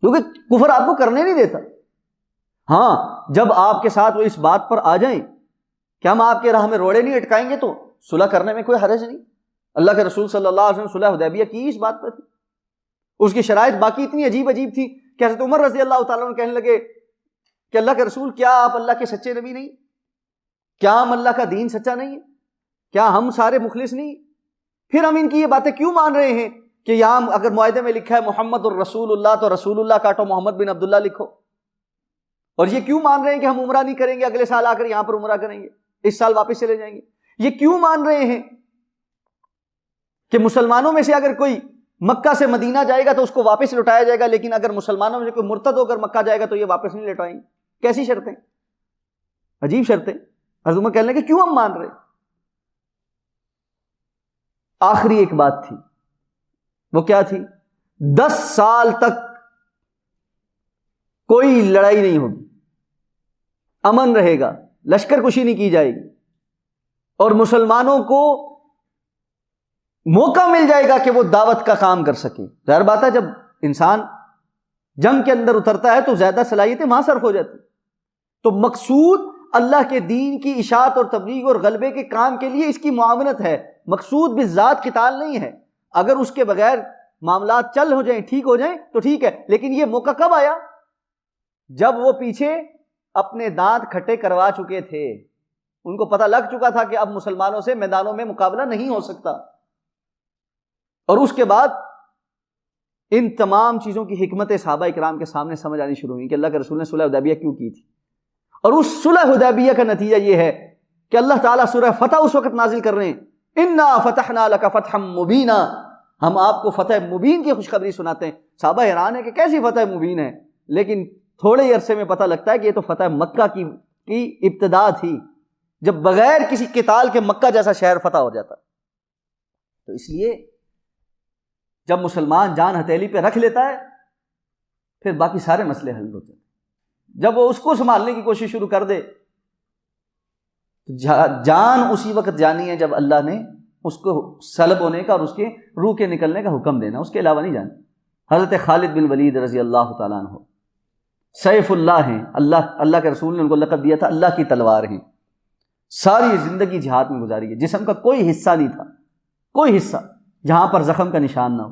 Speaker 2: کیونکہ کفر آپ کو کرنے نہیں دیتا. ہاں جب آپ کے ساتھ وہ اس بات پر آ جائیں کہ ہم آپ کے راہ میں روڑے نہیں اٹکائیں گے تو صلح کرنے میں کوئی حرج نہیں. اللہ کے رسول صلی اللہ علیہ وسلم صلح حدیبیہ کی اس بات پر تھی. اس کی شرائط باقی اتنی عجیب تھی کہ حضرت عمر رضی اللہ تعالیٰ عنہ کہنے لگے کہ اللہ کے رسول کیا آپ اللہ کے سچے نبی نہیں؟ کیا ہم اللہ کا دین سچا نہیں ہے؟ کیا ہم سارے مخلص نہیں؟ پھر ہم ان کی یہ باتیں کیوں مان رہے ہیں کہ یہاں اگر معاہدے میں لکھا ہے محمد الرسول اللہ تو رسول اللہ کاٹو, محمد بن عبداللہ لکھو. اور یہ کیوں مان رہے ہیں کہ ہم عمرہ نہیں کریں گے, اگلے سال آ کر یہاں پر عمرہ کریں گے, اس سال واپس چلے جائیں گے؟ یہ کیوں مان رہے ہیں کہ مسلمانوں میں سے اگر کوئی مکہ سے مدینہ جائے گا تو اس کو واپس لوٹایا جائے گا, لیکن اگر مسلمانوں میں سے کوئی مرتد ہو کر مکہ جائے گا تو یہ واپس نہیں لوٹائیں گے؟ کیسی شرطیں, عجیب شرطیں. حضرت عمر کہنے لگے کیوں ہم مان رہے ہیں؟ آخری ایک بات تھی, وہ کیا تھی؟ 10 سال تک کوئی لڑائی نہیں ہوگی, امن رہے گا, لشکر کشی نہیں کی جائے گی, اور مسلمانوں کو موقع مل جائے گا کہ وہ دعوت کا کام کر سکے. ظاہر بات ہے جب انسان جنگ کے اندر اترتا ہے تو زیادہ صلاحیتیں وہاں صرف ہو جاتی. تو مقصود اللہ کے دین کی اشاعت اور تبلیغ اور غلبے کے کام کے لیے اس کی معاونت ہے, مقصود بالذات قتال نہیں ہے. اگر اس کے بغیر معاملات چل ہو جائیں, ٹھیک ہو جائیں تو ٹھیک ہے, لیکن یہ موقع کب آیا؟ جب وہ پیچھے اپنے دانت کھٹے کروا چکے تھے, ان کو پتہ لگ چکا تھا کہ اب مسلمانوں سے میدانوں میں مقابلہ نہیں ہو سکتا. اور اس کے بعد ان تمام چیزوں کی حکمت صحابہ کرام کے سامنے سمجھ آنی شروع ہوئی کہ اللہ کے رسول نے صلح حدیبیہ کیوں کی تھی. اور اس صلح حدیبیہ کا نتیجہ یہ ہے کہ اللہ تعالیٰ سورہ فتح اس وقت نازل کر رہے ہیں, انا فتحنا لک فتحا مبینا, ہم آپ کو فتح مبین کی خوشخبری سناتے ہیں. صحابہ حیران ہے کہ کیسی فتح مبین ہے, لیکن تھوڑے ہی عرصے میں پتہ لگتا ہے کہ یہ تو فتح مکہ کی ابتدا تھی, جب بغیر کسی قتال کے مکہ جیسا شہر فتح ہو جاتا. تو اس لیے جب مسلمان جان ہتھیلی پہ رکھ لیتا ہے پھر باقی سارے مسئلے حل ہوتے ہیں. جب وہ اس کو سنبھالنے کی کوشش شروع کر دے, جان اسی وقت جانی ہے جب اللہ نے اس کو سلب ہونے کا اور اس کے روح کے نکلنے کا حکم دینا, اس کے علاوہ نہیں جانی. حضرت خالد بن ولید رضی اللہ تعالیٰ عنہ سیف اللہ ہیں، اللہ کے رسول نے ان کو لقب دیا تھا اللہ کی تلوار ہیں. ساری زندگی جہاد میں گزاری ہے، جسم کا کوئی حصہ نہیں تھا، کوئی حصہ جہاں پر زخم کا نشان نہ ہو.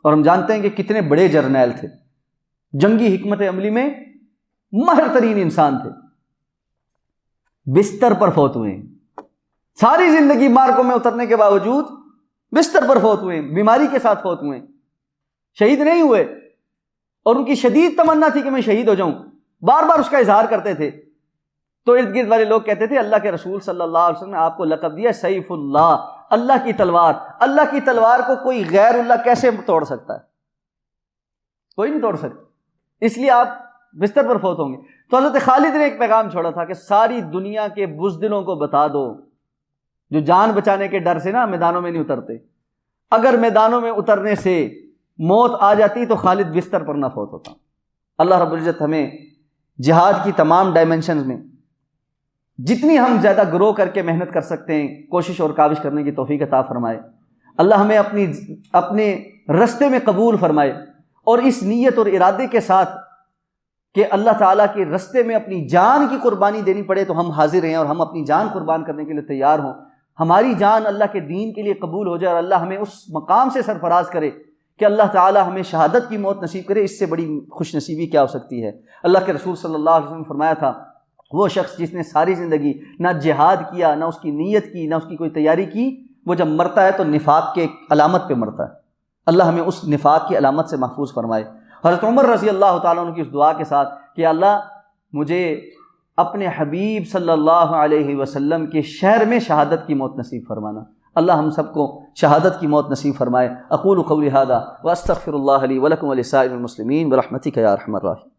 Speaker 2: اور ہم جانتے ہیں کہ کتنے بڑے جرنیل تھے، جنگی حکمت عملی میں ماہر ترین انسان تھے. بستر پر فوت ہوئے ہیں، ساری زندگی مارکوں میں اترنے کے باوجود بستر پر فوت ہوئے ہیں، بیماری کے ساتھ فوت ہوئے ہیں، شہید نہیں ہوئے. اور ان کی شدید تمنا تھی کہ میں شہید ہو جاؤں، بار بار اس کا اظہار کرتے تھے. تو ارد گرد والے لوگ کہتے تھے اللہ کے رسول صلی اللہ علیہ وسلم نے آپ کو لقب دیا سیف اللہ، اللہ کی تلوار. اللہ کی تلوار کو کوئی غیر اللہ کیسے توڑ سکتا ہے؟ کوئی نہیں توڑ سکتا، اس لیے آپ بستر پر فوت ہوں گے. تو حضرت خالد نے ایک پیغام چھوڑا تھا کہ ساری دنیا کے بزدلوں کو بتا دو جو جان بچانے کے ڈر سے نا میدانوں میں نہیں اترتے، اگر میدانوں میں اترنے سے موت آ جاتی تو خالد بستر پر نہ فوت ہوتا. اللہ رب العزت ہمیں جہاد کی تمام ڈائمنشنز میں جتنی ہم زیادہ گرو کر کے محنت کر سکتے ہیں کوشش اور کاوش کرنے کی توفیق عطا فرمائے. اللہ ہمیں اپنے رستے میں قبول فرمائے، اور اس نیت اور ارادے کے ساتھ کہ اللہ تعالیٰ کے رستے میں اپنی جان کی قربانی دینی پڑے تو ہم حاضر ہیں اور ہم اپنی جان قربان کرنے کے لیے تیار ہوں. ہماری جان اللہ کے دین کے لیے قبول ہو جائے اور اللہ ہمیں اس مقام سے سرفراز کرے کہ اللہ تعالیٰ ہمیں شہادت کی موت نصیب کرے. اس سے بڑی خوش نصیبی کیا ہو سکتی ہے؟ اللہ کے رسول صلی اللہ علیہ وسلم نے فرمایا تھا وہ شخص جس نے ساری زندگی نہ جہاد کیا، نہ اس کی نیت کی، نہ اس کی کوئی تیاری کی، وہ جب مرتا ہے تو نفاق کے علامت پہ مرتا ہے. اللہ ہمیں اس نفاق کی علامت سے محفوظ فرمائے. حضرت عمر رضی اللہ تعالیٰ عنہ کی اس دعا کے ساتھ کہ اللہ مجھے اپنے حبیب صلی اللہ علیہ وسلم کے شہر میں شہادت کی موت نصیب فرمانا. اللہ ہم سب کو شہادت کی موت نصیب فرمائے. اقول قولی ھذا واستغفر اللہ لی ولکم ولسائر المسلمین برحمتک یا ارحم الراحمین.